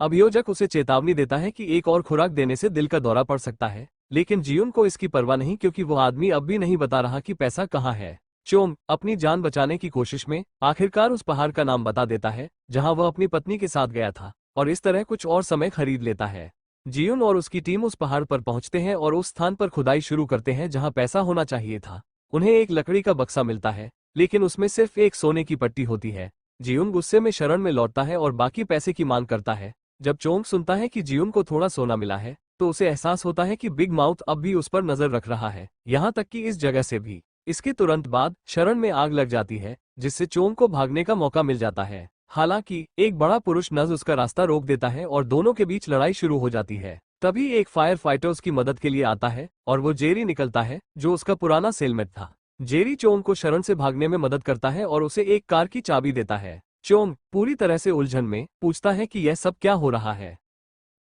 अभियोजक उसे चेतावनी देता है कि एक और खुराक देने से दिल का दौरा पड़ सकता है, लेकिन जियुन को इसकी परवाह नहीं, क्योंकि वो आदमी अब भी नहीं बता रहा कि पैसा कहाँ है। चोंग अपनी जान बचाने की कोशिश में आखिरकार उस पहाड़ का नाम बता देता है जहां वह अपनी पत्नी के साथ गया था, और इस तरह कुछ और समय खरीद लेता है। जियुन और उसकी टीम उस पहाड़ पर पहुंचते हैं और उस स्थान पर खुदाई शुरू करते हैं जहां पैसा होना चाहिए था। उन्हें एक लकड़ी का बक्सा मिलता है, लेकिन उसमें सिर्फ एक सोने की पट्टी होती है। जियुन गुस्से में शरण में लौटता है और बाकी पैसे की मांग करता है। जब चोंग सुनता है कि जियुन को थोड़ा सोना मिला है तो उसे एहसास होता है कि बिग माउथ अब भी उस पर नजर रख रहा है, यहाँ तक कि इस जगह से भी। इसके तुरंत बाद शरण में आग लग जाती है, जिससे चोंग को भागने का मौका मिल जाता है। हालांकि एक बड़ा पुरुष नज उसका रास्ता रोक देता है और दोनों के बीच लड़ाई शुरू हो जाती है। तभी एक फायर फाइटर उसकी मदद के लिए आता है और वो जेरी निकलता है, जो उसका पुराना सेलमेट था। जेरी चोंग को शरण से भागने में मदद करता है और उसे एक कार की चाबी देता है। चोंग पूरी तरह से उलझन में पूछता है कि यह सब क्या हो रहा है।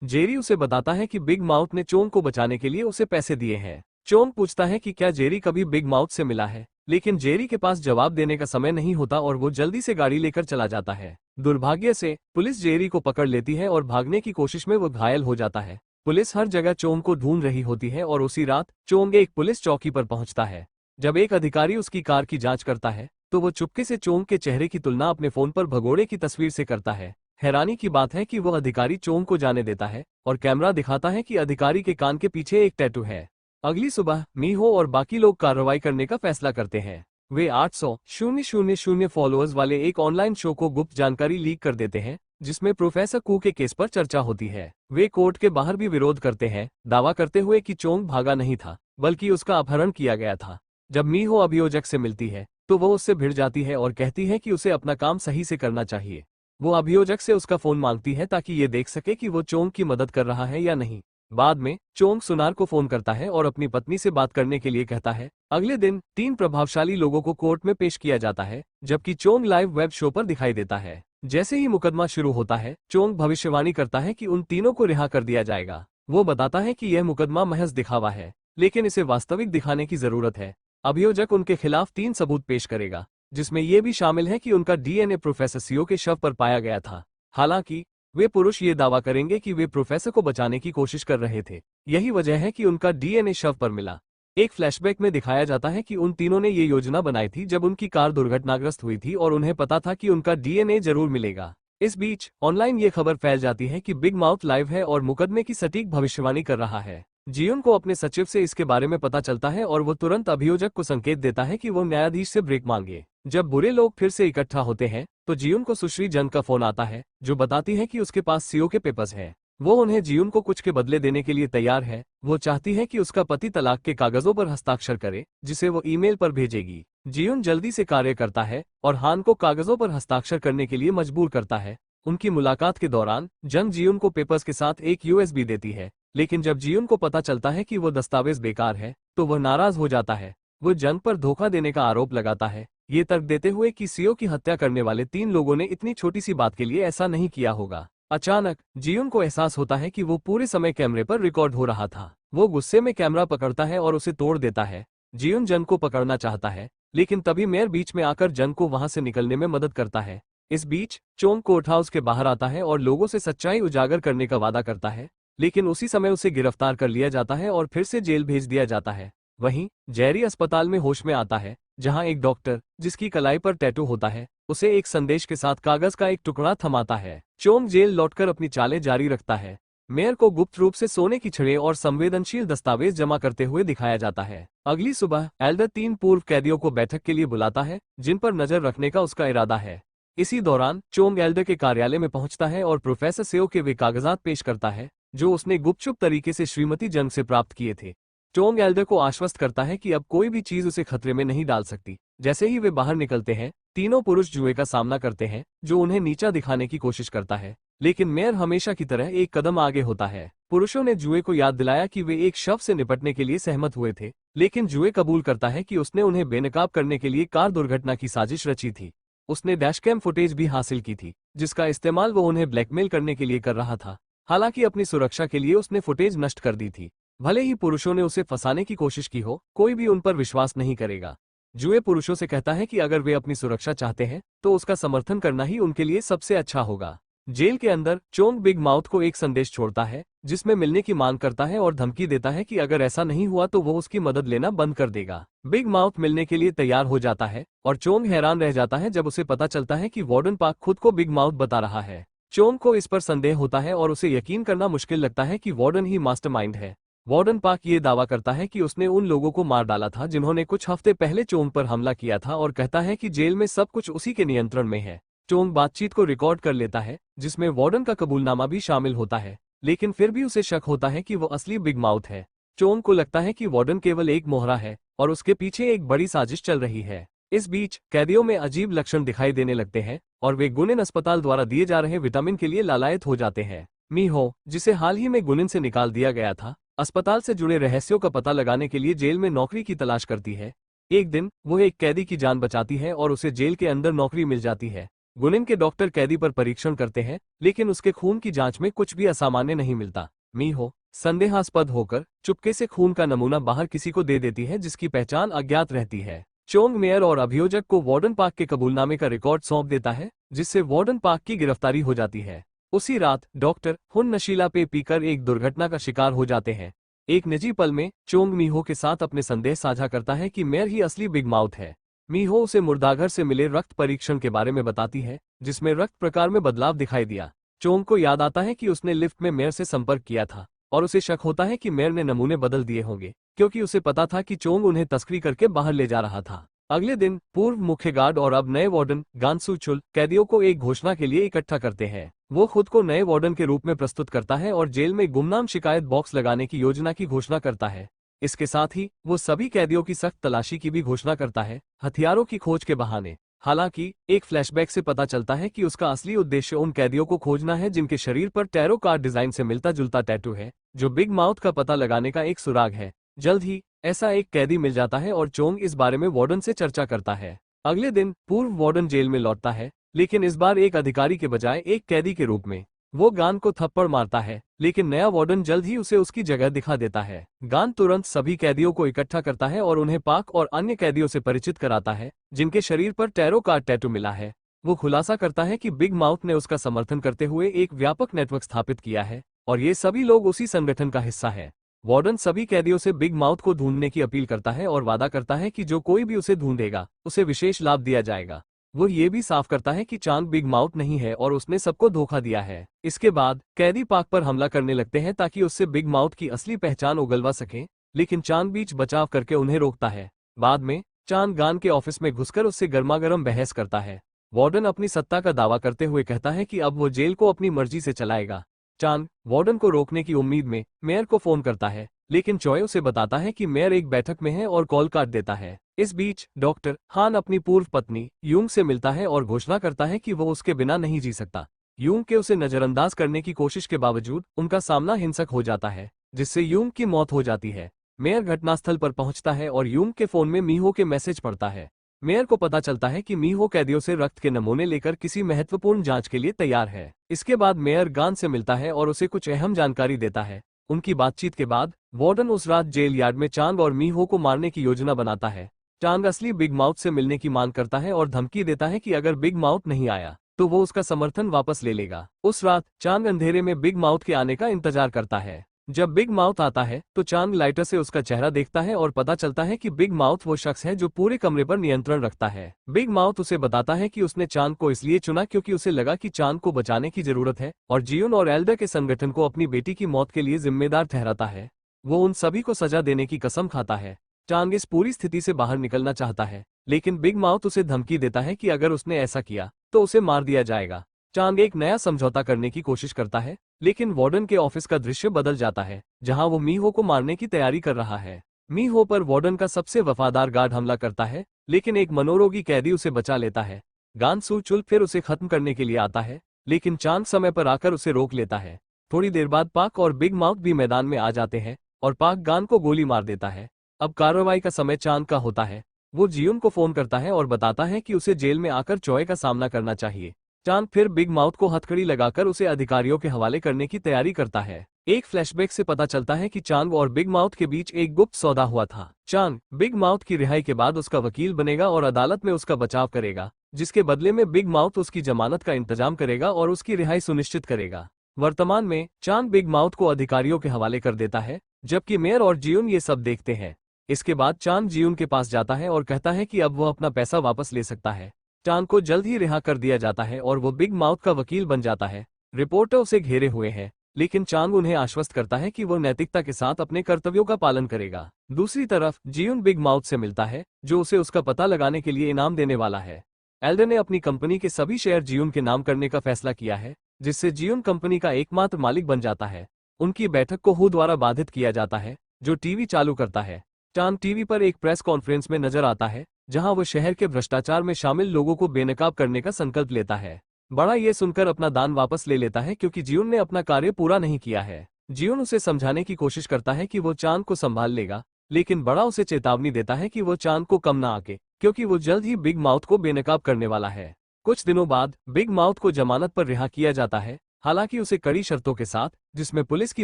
जेरी उसे बताता है कि बिग माउथ ने चोंग को बचाने के लिए उसे पैसे दिए हैं। चोंग पूछता है कि क्या जेरी कभी बिग माउथ से मिला है, लेकिन जेरी के पास जवाब देने का समय नहीं होता और वो जल्दी से गाड़ी लेकर चला जाता है। दुर्भाग्य से पुलिस जेरी को पकड़ लेती है और भागने की कोशिश में वो घायल हो जाता है। पुलिस हर जगह चोंग को ढूंढ रही होती है और उसी रात चोंग एक पुलिस चौकी पर पहुंचता है। जब एक अधिकारी उसकी कार की जांच करता है तो वो चुपके से चोंग के चेहरे की तुलना अपने फोन पर भगोड़े की तस्वीर से करता है। हैरानी की बात है कि वह अधिकारी चोंग को जाने देता है और कैमरा दिखाता है कि अधिकारी के कान के पीछे एक टैटू है। अगली सुबह मीहो और बाकी लोग कार्रवाई करने का फैसला करते हैं। वे 800,000 फॉलोअर्स वाले एक ऑनलाइन शो को गुप्त जानकारी लीक कर देते हैं, जिसमें प्रोफेसर कू के केस पर चर्चा होती है। वे कोर्ट के बाहर भी विरोध करते हैं, दावा करते हुए कि चोंग भागा नहीं था, बल्कि उसका अपहरण किया गया था। जब मीहो अभियोजक से मिलती है तो वो उससे भिड़ जाती है और कहती है कि उसे अपना काम सही से करना चाहिए। वो अभियोजक से उसका फोन मांगती है ताकि ये देख सके कि वो चोंग की मदद कर रहा है या नहीं। बाद में चोंग सुनार को फोन करता है और अपनी पत्नी से बात करने के लिए कहता है। अगले दिन 3 प्रभावशाली लोगों को कोर्ट में पेश किया जाता है, जबकि चोंग लाइव वेब शो पर दिखाई देता है। जैसे ही मुकदमा शुरू होता है, चोंग भविष्यवाणी करता है कि उन तीनों को रिहा कर दिया जाएगा। वो बताता है कि यह मुकदमा महज दिखावा है, लेकिन इसे वास्तविक दिखाने की जरूरत है। अभियोजक उनके खिलाफ 3 सबूत पेश करेगा, जिसमें यह भी शामिल है कि उनका डीएनए प्रोफेसर सीओ के शव पर पाया गया था। हालांकि वे पुरुष ये दावा करेंगे कि वे प्रोफेसर को बचाने की कोशिश कर रहे थे। यही वजह है कि उनका डीएनए शव पर मिला। एक फ्लैशबैक में दिखाया जाता है कि उन तीनों ने ये योजना बनाई थी जब उनकी कार दुर्घटनाग्रस्त हुई थी और उन्हें पता था कि उनका डीएनए जरूर मिलेगा। इस बीच ऑनलाइन ये खबर फैल जाती है कि बिग माउथ लाइव है और मुकदमे की सटीक भविष्यवाणी कर रहा है। जियोन को अपने सचिव से इसके बारे में पता चलता है और वो तुरंत अभियोजक को संकेत देता है कि वो न्यायाधीश से ब्रेक मांगे। जब बुरे लोग फिर से इकट्ठा होते हैं तो जियोन को सुश्री जन का फोन आता है, जो बताती है कि उसके पास सीओ के पेपर्स हैं। वो उन्हें जियोन को कुछ के बदले देने के लिए तैयार है। वो चाहती है कि उसका पति तलाक के कागजों पर हस्ताक्षर करे, जिसे वो ईमेल पर भेजेगी। जियोन जल्दी से कार्य करता है और हान को कागजों पर हस्ताक्षर करने के लिए मजबूर करता है। उनकी मुलाकात के दौरान जंग जियोन को पेपर्स के साथ एक यूएसबी देती है, लेकिन जब जियोन को पता चलता है कि वो दस्तावेज बेकार है तो वह नाराज हो जाता है। वो जंग पर धोखा देने का आरोप लगाता है, ये तर्क देते हुए कि सीओ की हत्या करने वाले 3 लोगों ने इतनी छोटी सी बात के लिए ऐसा नहीं किया होगा। अचानक जियोन को एहसास होता है कि वो पूरे समय कैमरे पर रिकॉर्ड हो रहा था। वो गुस्से में कैमरा पकड़ता है और उसे तोड़ देता है। जियोन जंग को पकड़ना चाहता है, लेकिन तभी मेयर बीच में आकर जंग को वहां से निकलने में मदद करता है। इस बीच चोंग कोर्ट हाउस के बाहर आता है और लोगों से सच्चाई उजागर करने का वादा करता है, लेकिन उसी समय उसे गिरफ्तार कर लिया जाता है और फिर से जेल भेज दिया जाता है। वहीं जेरी अस्पताल में होश में आता है, जहां एक डॉक्टर, जिसकी कलाई पर टैटू होता है, उसे एक संदेश के साथ कागज का एक टुकड़ा थमाता है। चोंग जेल लौटकर अपनी चालें जारी रखता है। मेयर को गुप्त रूप से सोने की छड़ें और संवेदनशील दस्तावेज जमा करते हुए दिखाया जाता है। अगली सुबह एल्डर 3 पूर्व कैदियों को बैठक के लिए बुलाता है, जिन पर नजर रखने का उसका इरादा है। इसी दौरान चोंग एल्डर के कार्यालय में पहुंचता है और प्रोफेसर सेओ के वे कागजात पेश करता है, जो उसने गुपचुप तरीके से श्रीमती जंग से प्राप्त किए थे। चोंग एल्डर को आश्वस्त करता है कि अब कोई भी चीज उसे खतरे में नहीं डाल सकती। जैसे ही वे बाहर निकलते हैं, तीनों पुरुष जुए का सामना करते हैं, जो उन्हें नीचा दिखाने की कोशिश करता है, लेकिन मेयर हमेशा की तरह एक कदम आगे होता है। पुरुषों ने जुए को याद दिलाया कि वे एक शव से निपटने के लिए सहमत हुए थे, लेकिन जुए कबूल करता है कि उसने उन्हें बेनकाब करने के लिए कार दुर्घटना की साजिश रची थी। उसने डैशकैम फुटेज भी हासिल की थी, जिसका इस्तेमाल वो उन्हें ब्लैकमेल करने के लिए कर रहा था। हालांकि अपनी सुरक्षा के लिए उसने फुटेज नष्ट कर दी थी। भले ही पुरुषों ने उसे फंसाने की कोशिश की हो, कोई भी उन पर विश्वास नहीं करेगा। जुए पुरुषों से कहता है कि अगर वे अपनी सुरक्षा चाहते हैं तो उसका समर्थन करना ही उनके लिए सबसे अच्छा होगा। जेल के अंदर चोंग बिग माउथ को एक संदेश छोड़ता है, जिसमें मिलने की मांग करता है और धमकी देता है कि अगर ऐसा नहीं हुआ तो वो उसकी मदद लेना बंद कर देगा। बिग माउथ मिलने के लिए तैयार हो जाता है और चोंग हैरान रह जाता है जब उसे पता चलता है कि वार्डन पार्क खुद को बिग माउथ बता रहा है। चोंग को इस पर संदेह होता है और उसे यकीन करना मुश्किल लगता है कि वार्डन ही मास्टरमाइंड है। वार्डन पार्क ये दावा करता है कि उसने उन लोगों को मार डाला था जिन्होंने कुछ हफ्ते पहले चोंग पर हमला किया था, और कहता है कि जेल में सब कुछ उसी के नियंत्रण में है। चोंग बातचीत को रिकॉर्ड कर लेता है, जिसमें वार्डन का कबूलनामा भी शामिल होता है, लेकिन फिर भी उसे शक होता है कि वो असली बिग माउथ है। चोंग को लगता है कि वार्डन केवल एक मोहरा है और उसके पीछे एक बड़ी साजिश चल रही है। इस बीच कैदियों में अजीब लक्षण दिखाई देने लगते हैं और वे गुनिन अस्पताल द्वारा दिए जा रहे विटामिन के लिए लालायत हो जाते हैं। मीहो, जिसे हाल ही में गुनिन से निकाल दिया गया था, अस्पताल से जुड़े रहस्यों का पता लगाने के लिए जेल में नौकरी की तलाश करती है। एक दिन वो एक कैदी की जान बचाती है और उसे जेल के अंदर नौकरी मिल जाती है। गुनिन के डॉक्टर कैदी पर परीक्षण करते हैं, लेकिन उसके खून की जांच में कुछ भी असामान्य नहीं मिलता। मीहो संदेहास्पद होकर चुपके से खून का नमूना बाहर किसी को दे देती है, जिसकी पहचान अज्ञात रहती है। चोंग मेयर और अभियोजक को वार्डन पार्क के कबूलनामे का रिकॉर्ड सौंप देता है, जिससे वार्डन पार्क की गिरफ्तारी हो जाती है। उसी रात डॉक्टर हुन नशीला पे पीकर एक दुर्घटना का शिकार हो जाते हैं। एक निजी पल में चोंग मीहो के साथ अपने संदेह साझा करता है कि मेयर ही असली बिग माउथ है। मीहो उसे मुर्दाघर से मिले रक्त परीक्षण के बारे में बताती है, जिसमें रक्त प्रकार में बदलाव दिखाई दिया। चोंग को याद आता है कि उसने लिफ्ट में मेयर से संपर्क किया था और उसे शक होता है कि मेयर ने नमूने बदल दिए होंगे, क्योंकि उसे पता था कि चोंग उन्हें तस्करी करके बाहर ले जा रहा था। अगले दिन पूर्व मुख्य गार्ड और अब नए वार्डन गानसू चुल कैदियों को एक घोषणा के लिए इकट्ठा करते हैं। वो खुद को नए वार्डन के रूप में प्रस्तुत करता है और जेल में गुमनाम शिकायत बॉक्स लगाने की योजना की घोषणा करता है। इसके साथ ही वो सभी कैदियों की सख्त तलाशी की भी घोषणा करता है, हथियारों की खोज के बहाने। हालांकि एक फ्लैशबैक से पता चलता है कि उसका असली उद्देश्य उन कैदियों को खोजना है जिनके शरीर पर टैरो कार्ड डिजाइन से मिलता जुलता टैटू है, जो बिग माउथ का पता लगाने का एक सुराग है। जल्द ही ऐसा एक कैदी मिल जाता है और चोंग इस बारे में वार्डन से चर्चा करता है। अगले दिन पूर्व वार्डन जेल में लौटता है, लेकिन इस बार एक अधिकारी के बजाय एक कैदी के रूप में। वो गान को थप्पड़ मारता है, लेकिन नया वार्डन जल्द ही उसे उसकी जगह दिखा देता है। गान तुरंत सभी कैदियों को इकट्ठा करता है और उन्हें पाक और अन्य कैदियों से परिचित कराता है, जिनके शरीर पर टैरो कार्ड टैटू मिला है। वो खुलासा करता है कि बिग माउथ ने उसका समर्थन करते हुए एक व्यापक नेटवर्क स्थापित किया है और ये सभी लोग उसी संगठन का हिस्सा है। वार्डन सभी कैदियों से बिग माउथ को ढूंढने की अपील करता है और वादा करता है कि जो कोई भी उसे ढूंढेगा उसे विशेष लाभ दिया जाएगा। वो ये भी साफ करता है कि चांग बिग माउथ नहीं है और उसने सबको धोखा दिया है। इसके बाद कैदी पाक पर हमला करने लगते हैं ताकि उससे बिग माउथ की असली पहचान उगलवा सके, लेकिन चांग बीच बचाव करके उन्हें रोकता है। बाद में चांग गान के ऑफिस में घुसकर उससे गर्मागर्म बहस करता है। वार्डन अपनी सत्ता का दावा करते हुए कहता है कि अब वो जेल को अपनी मर्जी से चलाएगा। चांग वार्डन को रोकने की उम्मीद में मेयर को फोन करता है, लेकिन चॉय उसे बताता है कि मेयर एक बैठक में है और कॉल काट देता है। इस बीच डॉक्टर हान अपनी पूर्व पत्नी यूंग से मिलता है और घोषणा करता है कि वो उसके बिना नहीं जी सकता। यूंग के उसे नजरअंदाज करने की कोशिश के बावजूद उनका सामना हिंसक हो जाता है, जिससे यूंग की मौत हो जाती है। मेयर घटनास्थल पर पहुंचता है और यूंग के फोन में मीहो के मैसेज पढ़ता है। मेयर को पता चलता है कि मीहो कैदियों से रक्त के नमूने लेकर किसी महत्वपूर्ण जांच के लिए तैयार है। इसके बाद मेयर गान से मिलता है और उसे कुछ अहम जानकारी देता है। उनकी बातचीत के बाद वार्डन उस रात जेल यार्ड में चांग और मीहो को मारने की योजना बनाता है। चांग असली बिग माउथ से मिलने की मांग करता है और धमकी देता है कि अगर बिग माउथ नहीं आया तो वो उसका समर्थन वापस ले लेगा। उस रात चांग अंधेरे में बिग माउथ के आने का इंतजार करता है। जब बिग माउथ आता है तो चांग लाइटर से उसका चेहरा देखता है और पता चलता है कि बिग माउथ वो शख्स है जो पूरे कमरे पर नियंत्रण रखता है। बिग माउथ उसे बताता है कि उसने चांग को इसलिए चुना क्योंकि उसे लगा कि चांग को बचाने की जरूरत है और जियुन और एल्डर के संगठन को अपनी बेटी की मौत के लिए जिम्मेदार ठहराता है। वो उन सभी को सजा देने की कसम खाता है। चांग इस पूरी स्थिति से बाहर निकलना चाहता है, लेकिन बिग माउथ उसे धमकी देता है कि अगर उसने ऐसा किया तो उसे मार दिया जाएगा। चांग एक नया समझौता करने की कोशिश करता है, लेकिन वार्डन के ऑफिस का दृश्य बदल जाता है, जहां वो मीहो को मारने की तैयारी कर रहा है। मीहो पर वार्डन का सबसे वफादार गार्ड हमला करता है, लेकिन एक मनोरोगी कैदी उसे बचा लेता है। गान सू चुल फिर उसे खत्म करने के लिए आता है, लेकिन चांग समय पर आकर उसे रोक लेता है। थोड़ी देर बाद पाक और बिग माउथ भी मैदान में आ जाते हैं और पाक गान को गोली मार देता है। अब कार्रवाई का समय चांग का होता है। वो जियुन को फोन करता है और बताता है कि उसे जेल में आकर चॉय का सामना करना चाहिए। चांग फिर बिग माउथ को हथकड़ी लगाकर उसे अधिकारियों के हवाले करने की तैयारी करता है। एक फ्लैशबैक से पता चलता है कि चांग और बिग माउथ के बीच एक गुप्त सौदा हुआ था। चांग बिग माउथ की रिहाई के बाद उसका वकील बनेगा और अदालत में उसका बचाव करेगा, जिसके बदले में बिग माउथ उसकी जमानत का इंतजाम करेगा और उसकी रिहाई सुनिश्चित करेगा। वर्तमान में चांग बिग माउथ को अधिकारियों के हवाले कर देता है, जबकि मेयर और जियुन ये सब देखते हैं। इसके बाद चांग जियुन के पास जाता है और कहता है कि अब वो अपना पैसा वापस ले सकता है। चांग को जल्द ही रिहा कर दिया जाता है और वो बिग माउथ का वकील बन जाता है। रिपोर्टर उसे घेरे हुए हैं, लेकिन चांग उन्हें आश्वस्त करता है कि वो नैतिकता के साथ अपने कर्तव्यों का पालन करेगा। दूसरी तरफ जियुन बिग माउथ से मिलता है, जो उसे उसका पता लगाने के लिए इनाम देने वाला है। एल्डर ने अपनी कंपनी के सभी शेयर जियुन के नाम करने का फैसला किया है, जिससे जियुन कंपनी का एकमात्र मालिक बन जाता है। उनकी बैठक को हु द्वारा बाधित किया जाता है, जो टीवी चालू करता है। चांग टीवी पर एक प्रेस कॉन्फ्रेंस में नजर आता है, जहां वो शहर के भ्रष्टाचार में शामिल लोगों को बेनकाब करने का संकल्प लेता है। बड़ा ये सुनकर अपना दान वापस ले लेता है क्योंकि जियुन ने अपना कार्य पूरा नहीं किया है। जियुन उसे समझाने की कोशिश करता है कि वो चांग को संभाल लेगा, लेकिन बड़ा उसे चेतावनी देता है कि वो चांग को कम ना आके, क्योंकि वो जल्द ही बिग माउथ को बेनकाब करने वाला है। कुछ दिनों बाद बिग माउथ को जमानत पर रिहा किया जाता है, हालांकि उसे कड़ी शर्तों के साथ, जिसमें पुलिस की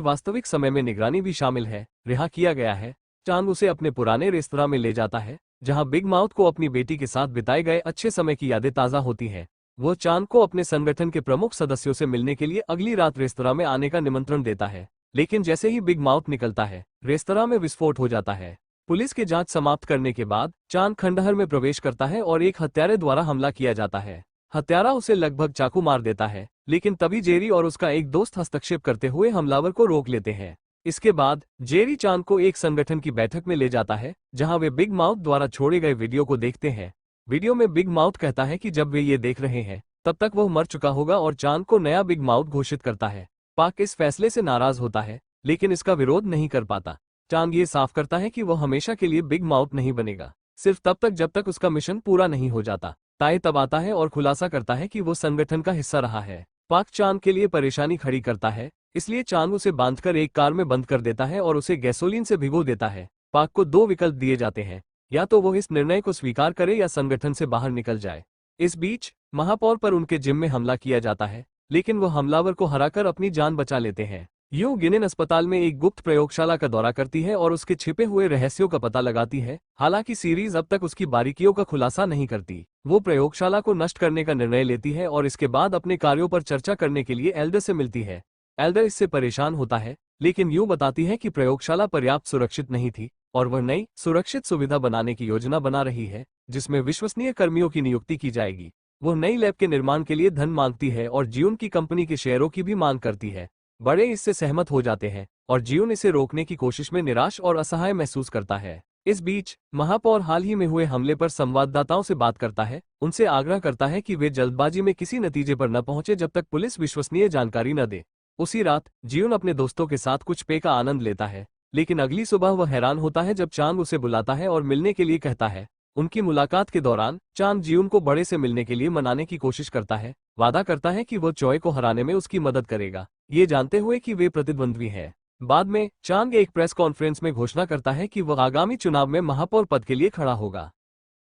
वास्तविक समय में निगरानी भी शामिल है, रिहा किया गया है। चांग उसे अपने पुराने रेस्तरां में ले जाता है, जहां बिग माउथ को अपनी बेटी के साथ बिताए गए अच्छे समय की यादें ताज़ा होती हैं। वो चांग को अपने संगठन के प्रमुख सदस्यों से मिलने के लिए अगली रात रेस्तरां में आने का निमंत्रण देता है, लेकिन जैसे ही बिग माउथ निकलता है, रेस्तरां में विस्फोट हो जाता है। पुलिस की जांच समाप्त करने के बाद चांग खंडहर में प्रवेश करता है और एक हत्यारे द्वारा हमला किया जाता है। हत्यारा उसे लगभग चाकू मार देता है, लेकिन तभी जेरी और उसका एक दोस्त हस्तक्षेप करते हुए हमलावर को रोक लेते हैं। इसके बाद जेरी चांग को एक संगठन की बैठक में ले जाता है, जहां वे बिग माउथ द्वारा छोड़े गए वीडियो को देखते हैं। वीडियो में बिग माउथ कहता है कि जब वे ये देख रहे हैं तब तक वह मर चुका होगा और चांग को नया बिग माउथ घोषित करता है। पाक इस फैसले से नाराज होता है, लेकिन इसका विरोध नहीं कर पाता। चांग ये साफ करता है कि वह हमेशा के लिए बिग माउथ नहीं बनेगा, सिर्फ तब तक जब तक उसका मिशन पूरा नहीं हो जाता। ताए तब आता है और खुलासा करता है कि वो संगठन का हिस्सा रहा है। पाक चांग के लिए परेशानी खड़ी करता है, इसलिए चांग उसे बांधकर एक कार में बंद कर देता है और उसे गैसोलीन से भिगो देता है। पाक को दो विकल्प दिए जाते हैं, या तो वो इस निर्णय को स्वीकार करे या संगठन से बाहर निकल जाए। इस बीच महापौर पर उनके जिम में हमला किया जाता है, लेकिन वो हमलावर को हराकर अपनी जान बचा लेते हैं। यूं गिनेन अस्पताल में एक गुप्त प्रयोगशाला का दौरा करती है और उसके छिपे हुए रहस्यों का पता लगाती है। हालांकि सीरीज अब तक उसकी बारीकियों का खुलासा नहीं करती। वो प्रयोगशाला को नष्ट करने का निर्णय लेती है और इसके बाद अपने कार्यों पर चर्चा करने के लिए एल्डर से मिलती है। एल्डर इससे परेशान होता है, लेकिन यूं बताती है कि प्रयोगशाला पर्याप्त सुरक्षित नहीं थी और वह नई सुरक्षित सुविधा बनाने की योजना बना रही है, जिसमें विश्वसनीय कर्मियों की नियुक्ति की जाएगी। वो नई लैब के निर्माण के लिए धन मांगती है और जियून की कंपनी के शेयरों की भी मांग करती है। बड़े इससे सहमत हो जाते हैं और जियून इसे रोकने की कोशिश में निराश और असहाय महसूस करता है। इस बीच महापौर हाल ही में हुए हमले पर संवाददाताओं से बात करता है, उनसे आग्रह करता है कि वे जल्दबाजी में किसी नतीजे पर न पहुंचे जब तक पुलिस विश्वसनीय जानकारी न दे। उसी रात जियून अपने दोस्तों के साथ कुछ पेय का आनंद लेता है, लेकिन अगली सुबह वह हैरान होता है जब चांग उसे बुलाता है और मिलने के लिए कहता है। उनकी मुलाकात के दौरान चांग जियून को बड़े से मिलने के लिए मनाने की कोशिश करता है, वादा करता है कि वो चोए को हराने में उसकी मदद करेगा, ये जानते हुए कि वे प्रतिद्वंद्वी हैं। बाद में चांग एक प्रेस कॉन्फ्रेंस में घोषणा करता है कि वह आगामी चुनाव में महापौर पद के लिए खड़ा होगा।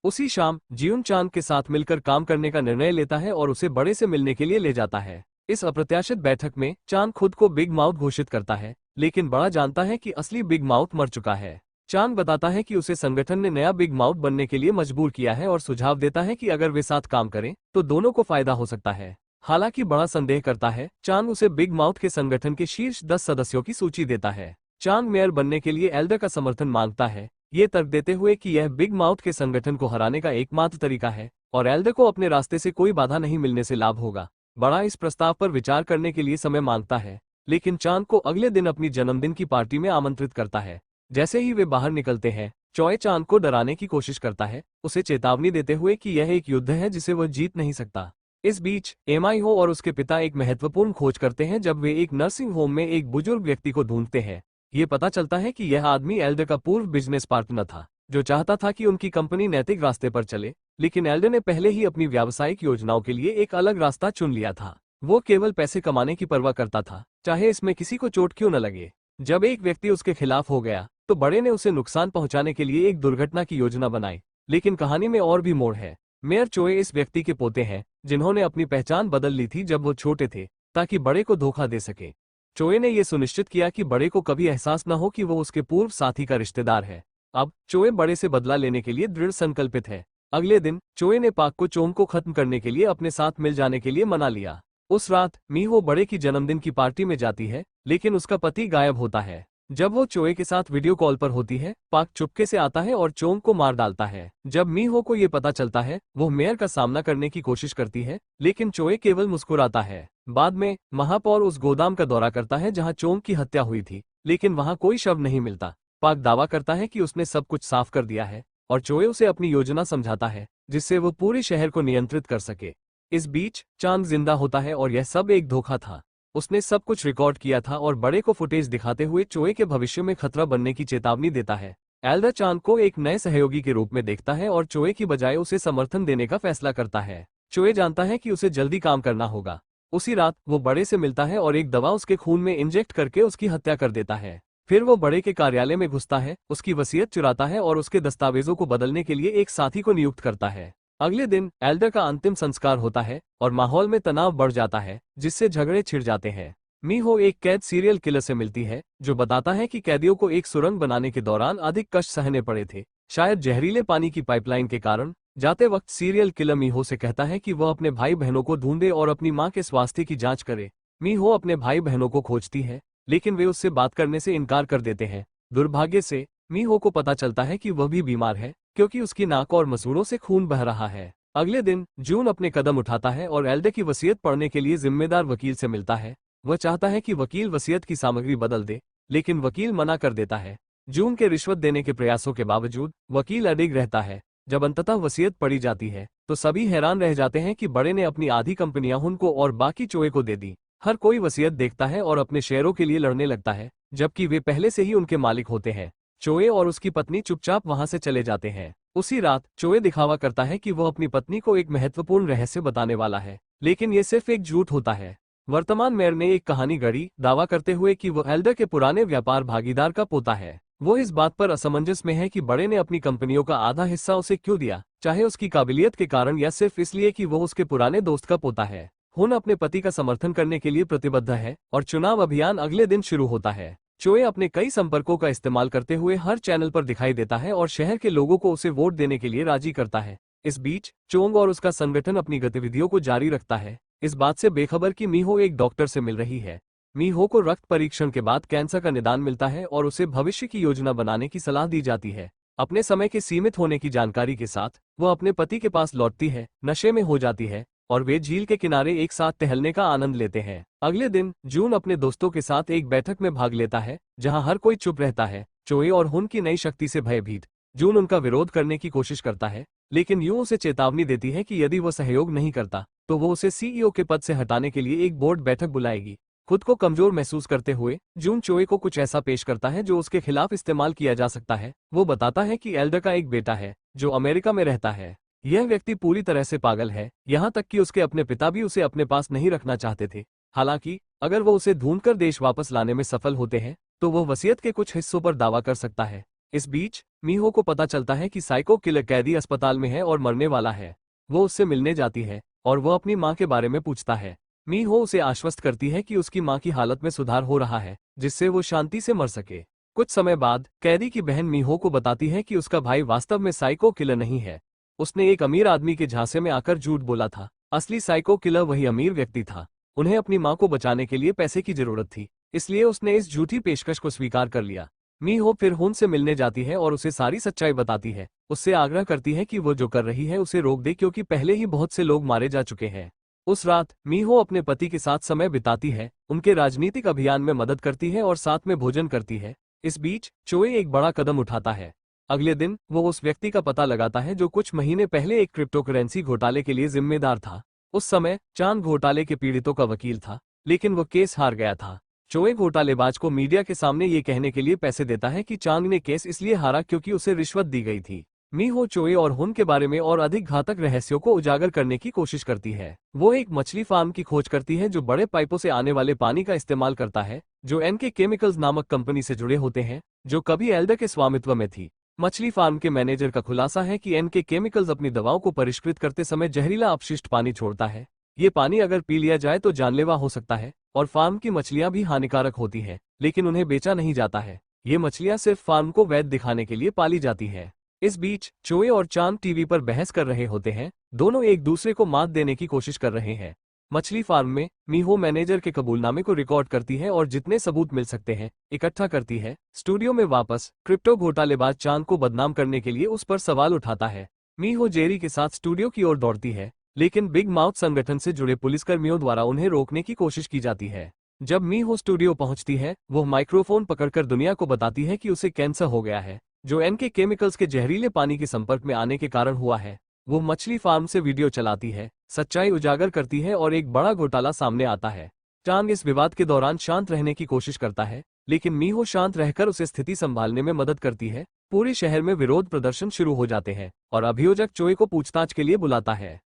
उसी शाम जियून चांग के साथ मिलकर काम करने का निर्णय लेता है और उसे बड़े से मिलने के लिए ले जाता है। इस अप्रत्याशित बैठक में चांग खुद को बिग माउथ घोषित करता है, लेकिन बड़ा जानता है कि असली बिग माउथ मर चुका है। चांग बताता है कि उसे संगठन ने नया बिग माउथ बनने के लिए मजबूर किया है और सुझाव देता है कि अगर वे साथ काम करें तो दोनों को फायदा हो सकता है। हालांकि बड़ा संदेह करता है, चांग उसे बिग माउथ के संगठन के शीर्ष 10 सदस्यों की सूची देता है। चांग मेयर बनने के लिए एल्डर का समर्थन मांगता है, ये तर्क देते हुए कि यह बिग माउथ के संगठन को हराने का एकमात्र तरीका है और एल्डर को अपने रास्ते से कोई बाधा नहीं मिलने से लाभ होगा। बड़ा इस प्रस्ताव पर विचार करने के लिए समय मांगता है, लेकिन चांग को अगले दिन अपनी जन्मदिन की पार्टी में आमंत्रित करता है। जैसे ही वे बाहर निकलते हैं, चोए चांग को डराने की कोशिश करता है, उसे चेतावनी देते हुए कि यह एक युद्ध है जिसे वह जीत नहीं सकता। इस बीच एमआई हो और उसके पिता एक महत्वपूर्ण खोज करते हैं जब वे एक नर्सिंग होम में एक बुजुर्ग व्यक्ति को ढूंढते हैं। ये पता चलता है कि यह आदमी एल्डर का पूर्व बिजनेस पार्टनर था, जो चाहता था कि उनकी कंपनी नैतिक रास्ते पर चले, लेकिन एल्डर ने पहले ही अपनी व्यावसायिक योजनाओं के लिए एक अलग रास्ता चुन लिया था। वो केवल पैसे कमाने की परवाह करता था, चाहे इसमें किसी को चोट क्यों न लगे। जब एक व्यक्ति उसके खिलाफ हो गया तो बड़े ने उसे नुकसान पहुंचाने के लिए एक दुर्घटना की योजना बनाई। लेकिन कहानी में और भी मोड़ है। मेयर चोए इस व्यक्ति के पोते हैं जिन्होंने अपनी पहचान बदल ली थी जब वो छोटे थे, ताकि बड़े को धोखा दे सके। चोए ने यह सुनिश्चित किया कि बड़े को कभी एहसास न हो कि वो उसके पूर्व साथी का रिश्तेदार है। अब चोए बड़े से बदला लेने के लिए दृढ़ संकल्पित है। अगले दिन चोए ने पाक को चोंग को खत्म करने के लिए अपने साथ मिल जाने के लिए मना लिया। उस रात मीहो बड़े की जन्मदिन की पार्टी में जाती है, लेकिन उसका पति गायब होता है। जब वो चोए के साथ वीडियो कॉल पर होती है, पाक चुपके से आता है और चोंग को मार डालता है। जब मीहो को ये पता चलता है, वो मेयर का सामना करने की कोशिश करती है, लेकिन चोए केवल मुस्कुराता है। बाद में महापौर उस गोदाम का दौरा करता है जहां चोंग की हत्या हुई थी, लेकिन वहां कोई शव नहीं मिलता। पाक दावा करता है कि उसने सब कुछ साफ कर दिया है और चोए उसे अपनी योजना समझाता है, जिससे वो पूरे शहर को नियंत्रित कर सके। इस बीच चांग जिंदा होता है और यह सब एक धोखा था। उसने सब कुछ रिकॉर्ड किया था और बड़े को फुटेज दिखाते हुए चोए के भविष्य में खतरा बनने की चेतावनी देता है। एल्डर चांग को एक नए सहयोगी के रूप में देखता है और चोए की बजाय उसे समर्थन देने का फैसला करता है। चोए जानता है कि उसे जल्दी काम करना होगा। उसी रात वो बड़े से मिलता है और एक दवा उसके खून में इंजेक्ट करके उसकी हत्या कर देता है। फिर वो बड़े के कार्यालय में घुसता है, उसकी वसीयत चुराता है और उसके दस्तावेजों को बदलने के लिए एक साथी को नियुक्त करता है। अगले दिन एल्डर का अंतिम संस्कार होता है और माहौल में तनाव बढ़ जाता है, जिससे झगड़े छिड़ जाते हैं। मीहो एक कैद सीरियल किलर से मिलती है, जो बताता है कि कैदियों को एक सुरंग बनाने के दौरान अधिक कष्ट सहने पड़े थे, शायद जहरीले पानी की पाइपलाइन के कारण। जाते वक्त सीरियल किलर मीहो से कहता है कि वह अपने भाई बहनों को ढूंढे और अपनी मां के स्वास्थ्य की जांच करे। मीहो अपने भाई बहनों को खोजती है, लेकिन वे उससे बात करने से इनकार कर देते हैं। दुर्भाग्य से मीहो को पता चलता है कि वह भी बीमार है, क्योंकि उसकी नाक और मसूड़ों से खून बह रहा है। अगले दिन जून अपने कदम उठाता है और एल्डर की वसीयत पढ़ने के लिए जिम्मेदार वकील से मिलता है। वह चाहता है कि वकील वसीयत की सामग्री बदल दे, लेकिन वकील मना कर देता है। जून के रिश्वत देने के प्रयासों के बावजूद वकील अडिग रहता है। जब अंततः वसीयत पढ़ी जाती है तो सभी हैरान रह जाते हैं कि बड़े ने अपनी आधी कंपनियां उनको और बाकी चोए को दे दी। हर कोई वसीयत देखता है और अपने शेयरों के लिए लड़ने लगता है, जबकि वे पहले से ही उनके मालिक होते हैं। चोए और उसकी पत्नी चुपचाप वहां से चले जाते हैं। उसी रात चोए दिखावा करता है कि वह अपनी पत्नी को एक महत्वपूर्ण रहस्य बताने वाला है, लेकिन ये सिर्फ एक झूठ होता है। वर्तमान मेयर ने एक कहानी गढ़ी, दावा करते हुए कि वह एल्डर के पुराने व्यापार भागीदार का पोता है। वो इस बात पर असमंजस में है कि बड़े ने अपनी कंपनियों का आधा हिस्सा उसे क्यों दिया, चाहे उसकी काबिलियत के कारण या सिर्फ इसलिए कि वो उसके पुराने दोस्त का पोता है। हुन अपने पति का समर्थन करने के लिए प्रतिबद्ध है और चुनाव अभियान अगले दिन शुरू होता है। चोए अपने कई संपर्कों का इस्तेमाल करते हुए हर चैनल पर दिखाई देता है और शहर के लोगों को उसे वोट देने के लिए राजी करता है। इस बीच चोंग और उसका संगठन अपनी गतिविधियों को जारी रखता है, इस बात से बेखबर कि मीहो एक डॉक्टर से मिल रही है। मीहो को रक्त परीक्षण के बाद कैंसर का निदान मिलता है और उसे भविष्य की योजना बनाने की सलाह दी जाती है। अपने समय के सीमित होने की जानकारी के साथ वह अपने पति के पास लौटती है, नशे में हो जाती है और वे झील के किनारे एक साथ टहलने का आनंद लेते हैं। अगले दिन जून अपने दोस्तों के साथ एक बैठक में भाग लेता है जहां हर कोई चुप रहता है। चोए और हुन की नई शक्ति से भयभीत जून उनका विरोध करने की कोशिश करता है, लेकिन यूं उसे चेतावनी देती है कि यदि वह सहयोग नहीं करता तो वो उसे सीईओ के पद से हटाने के लिए एक बोर्ड बैठक बुलाएगी। खुद को कमजोर महसूस करते हुए जून चोए को कुछ ऐसा पेश करता है जो उसके खिलाफ इस्तेमाल किया जा सकता है। वो बताता है कि एल्डर का एक बेटा है जो अमेरिका में रहता है। यह व्यक्ति पूरी तरह से पागल है, यहाँ तक कि उसके अपने पिता भी उसे अपने पास नहीं रखना चाहते थे। हालांकि अगर वो उसे ढूंढकर देश वापस लाने में सफल होते हैं तो वो वसीयत के कुछ हिस्सों पर दावा कर सकता है। इस बीच मीहो को पता चलता है कि साइको किलर कैदी अस्पताल में है और मरने वाला है। वो उससे मिलने जाती है और वो अपनी मां के बारे में पूछता है। मीहो उसे आश्वस्त करती है कि उसकी मां की हालत में सुधार हो रहा है जिससे वो शांति से मर सके। कुछ समय बाद कैदी की बहन मीहो को बताती है कि उसका भाई वास्तव में साइको किलर नहीं है। उसने एक अमीर आदमी के झांसे में आकर झूठ बोला था। असली साइको किलर वही अमीर व्यक्ति था। उन्हें अपनी मां को बचाने के लिए पैसे की जरूरत थी, इसलिए उसने इस झूठी पेशकश को स्वीकार कर लिया। मीहो फिर हुन से मिलने जाती है और उसे सारी सच्चाई बताती है। उससे आग्रह करती है कि वो जो कर रही है उसे रोक दे क्योंकि पहले ही बहुत से लोग मारे जा चुके हैं। उस रात मीहो अपने पति के साथ समय बिताती है, उनके राजनीतिक अभियान में मदद करती है और साथ में भोजन करती है। इस बीच चोए एक बड़ा कदम उठाता है। अगले दिन वो उस व्यक्ति का पता लगाता है जो कुछ महीने पहले एक क्रिप्टोकरेंसी घोटाले के लिए जिम्मेदार था। उस समय चांग घोटाले के पीड़ितों का वकील था, लेकिन वो केस हार गया था। चोए घोटालेबाज को मीडिया के सामने ये कहने के लिए पैसे देता है कि चांग ने केस इसलिए हारा क्योंकि उसे रिश्वत दी गई थी। मीहो चोए और हुन के बारे में और अधिक घातक रहस्यों को उजागर करने की कोशिश करती है। वो एक मछली फार्म की खोज करती है जो बड़े पाइपों से आने वाले पानी का इस्तेमाल करता है, जो एनके केमिकल्स नामक कंपनी से जुड़े होते हैं, जो कभी एल्डर के स्वामित्व में थी। मछली फार्म के मैनेजर का खुलासा है कि एनके केमिकल्स अपनी दवाओं को परिष्कृत करते समय जहरीला अपशिष्ट पानी छोड़ता है। ये पानी अगर पी लिया जाए तो जानलेवा हो सकता है और फार्म की मछलियां भी हानिकारक होती हैं, लेकिन उन्हें बेचा नहीं जाता है। ये मछलियां सिर्फ फार्म को वैध दिखाने के लिए पाली जाती है। इस बीच चोए और चांग टीवी पर बहस कर रहे होते हैं। दोनों एक दूसरे को मात देने की कोशिश कर रहे हैं। मछली फार्म में मीहो मैनेजर के कबूलनामे को रिकॉर्ड करती है और जितने सबूत मिल सकते हैं इकट्ठा करती है। स्टूडियो में वापस क्रिप्टो घोटालेबाज चांग को बदनाम करने के लिए उस पर सवाल उठाता है। मीहो जेरी के साथ स्टूडियो की ओर दौड़ती है, लेकिन बिग माउथ संगठन से जुड़े पुलिसकर्मियों द्वारा उन्हें रोकने की कोशिश की जाती है। जब मीहो स्टूडियो पहुंचती है, वो माइक्रोफोन पकड़कर दुनिया को बताती है कि उसे कैंसर हो गया है, जो एनके केमिकल्स के जहरीले पानी के संपर्क में आने के कारण हुआ है। वो मछली फार्म से वीडियो चलाती है, सच्चाई उजागर करती है और एक बड़ा घोटाला सामने आता है। चांग इस विवाद के दौरान शांत रहने की कोशिश करता है, लेकिन मीहो शांत रहकर उसे स्थिति संभालने में मदद करती है। पूरे शहर में विरोध प्रदर्शन शुरू हो जाते हैं और अभियोजक चोए को पूछताछ के लिए बुलाता है।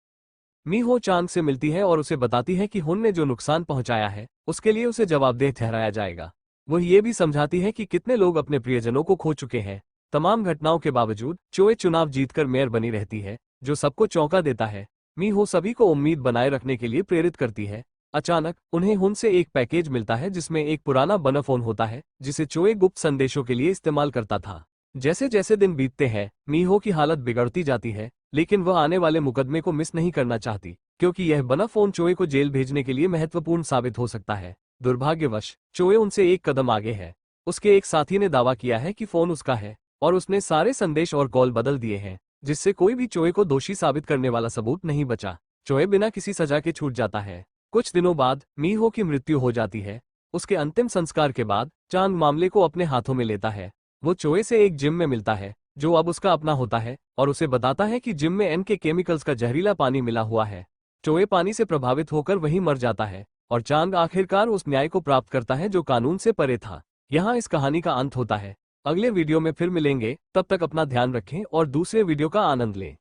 मीहो चांग से मिलती है और उसे बताती है कि हुन ने जो नुकसान पहुंचाया है उसके लिए उसे जवाबदेह ठहराया जाएगा। वो ये भी समझाती है कि कितने लोग अपने प्रियजनों को खो चुके हैं। तमाम घटनाओं के बावजूद चोए चुनाव जीतकर मेयर बनी रहती है, जो सबको चौंका देता है। मीहो सभी को उम्मीद बनाए रखने के लिए प्रेरित करती है। अचानक उन्हें हुन से एक पैकेज मिलता है जिसमें एक पुराना बना फोन होता है जिसे चोए गुप्त संदेशों के लिए इस्तेमाल करता था। जैसे जैसे दिन बीतते हैं मीहो की हालत बिगड़ती जाती है, लेकिन वह आने वाले मुकदमे को मिस नहीं करना चाहती क्योंकि यह बना फोन चोए को जेल भेजने के लिए महत्वपूर्ण साबित हो सकता है। दुर्भाग्यवश चोए उनसे एक कदम आगे है। उसके एक साथी ने दावा किया है कि फोन उसका है और उसने सारे संदेश और कॉल बदल दिए हैं, जिससे कोई भी चोए को दोषी साबित करने वाला सबूत नहीं बचा। चोए बिना किसी सजा के छूट जाता है। कुछ दिनों बाद मीहो की मृत्यु हो जाती है। उसके अंतिम संस्कार के बाद चांग मामले को अपने हाथों में लेता है। वो चोए से एक जिम में मिलता है जो अब उसका अपना होता है और उसे बताता है कि जिम में एनके केमिकल्स का जहरीला पानी मिला हुआ है। चोए पानी से प्रभावित होकर वहीं मर जाता है और चांग आखिरकार उस न्याय को प्राप्त करता है जो कानून से परे था। यहाँ इस कहानी का अंत होता है। अगले वीडियो में फिर मिलेंगे, तब तक अपना ध्यान रखें और दूसरे वीडियो का आनंद लें।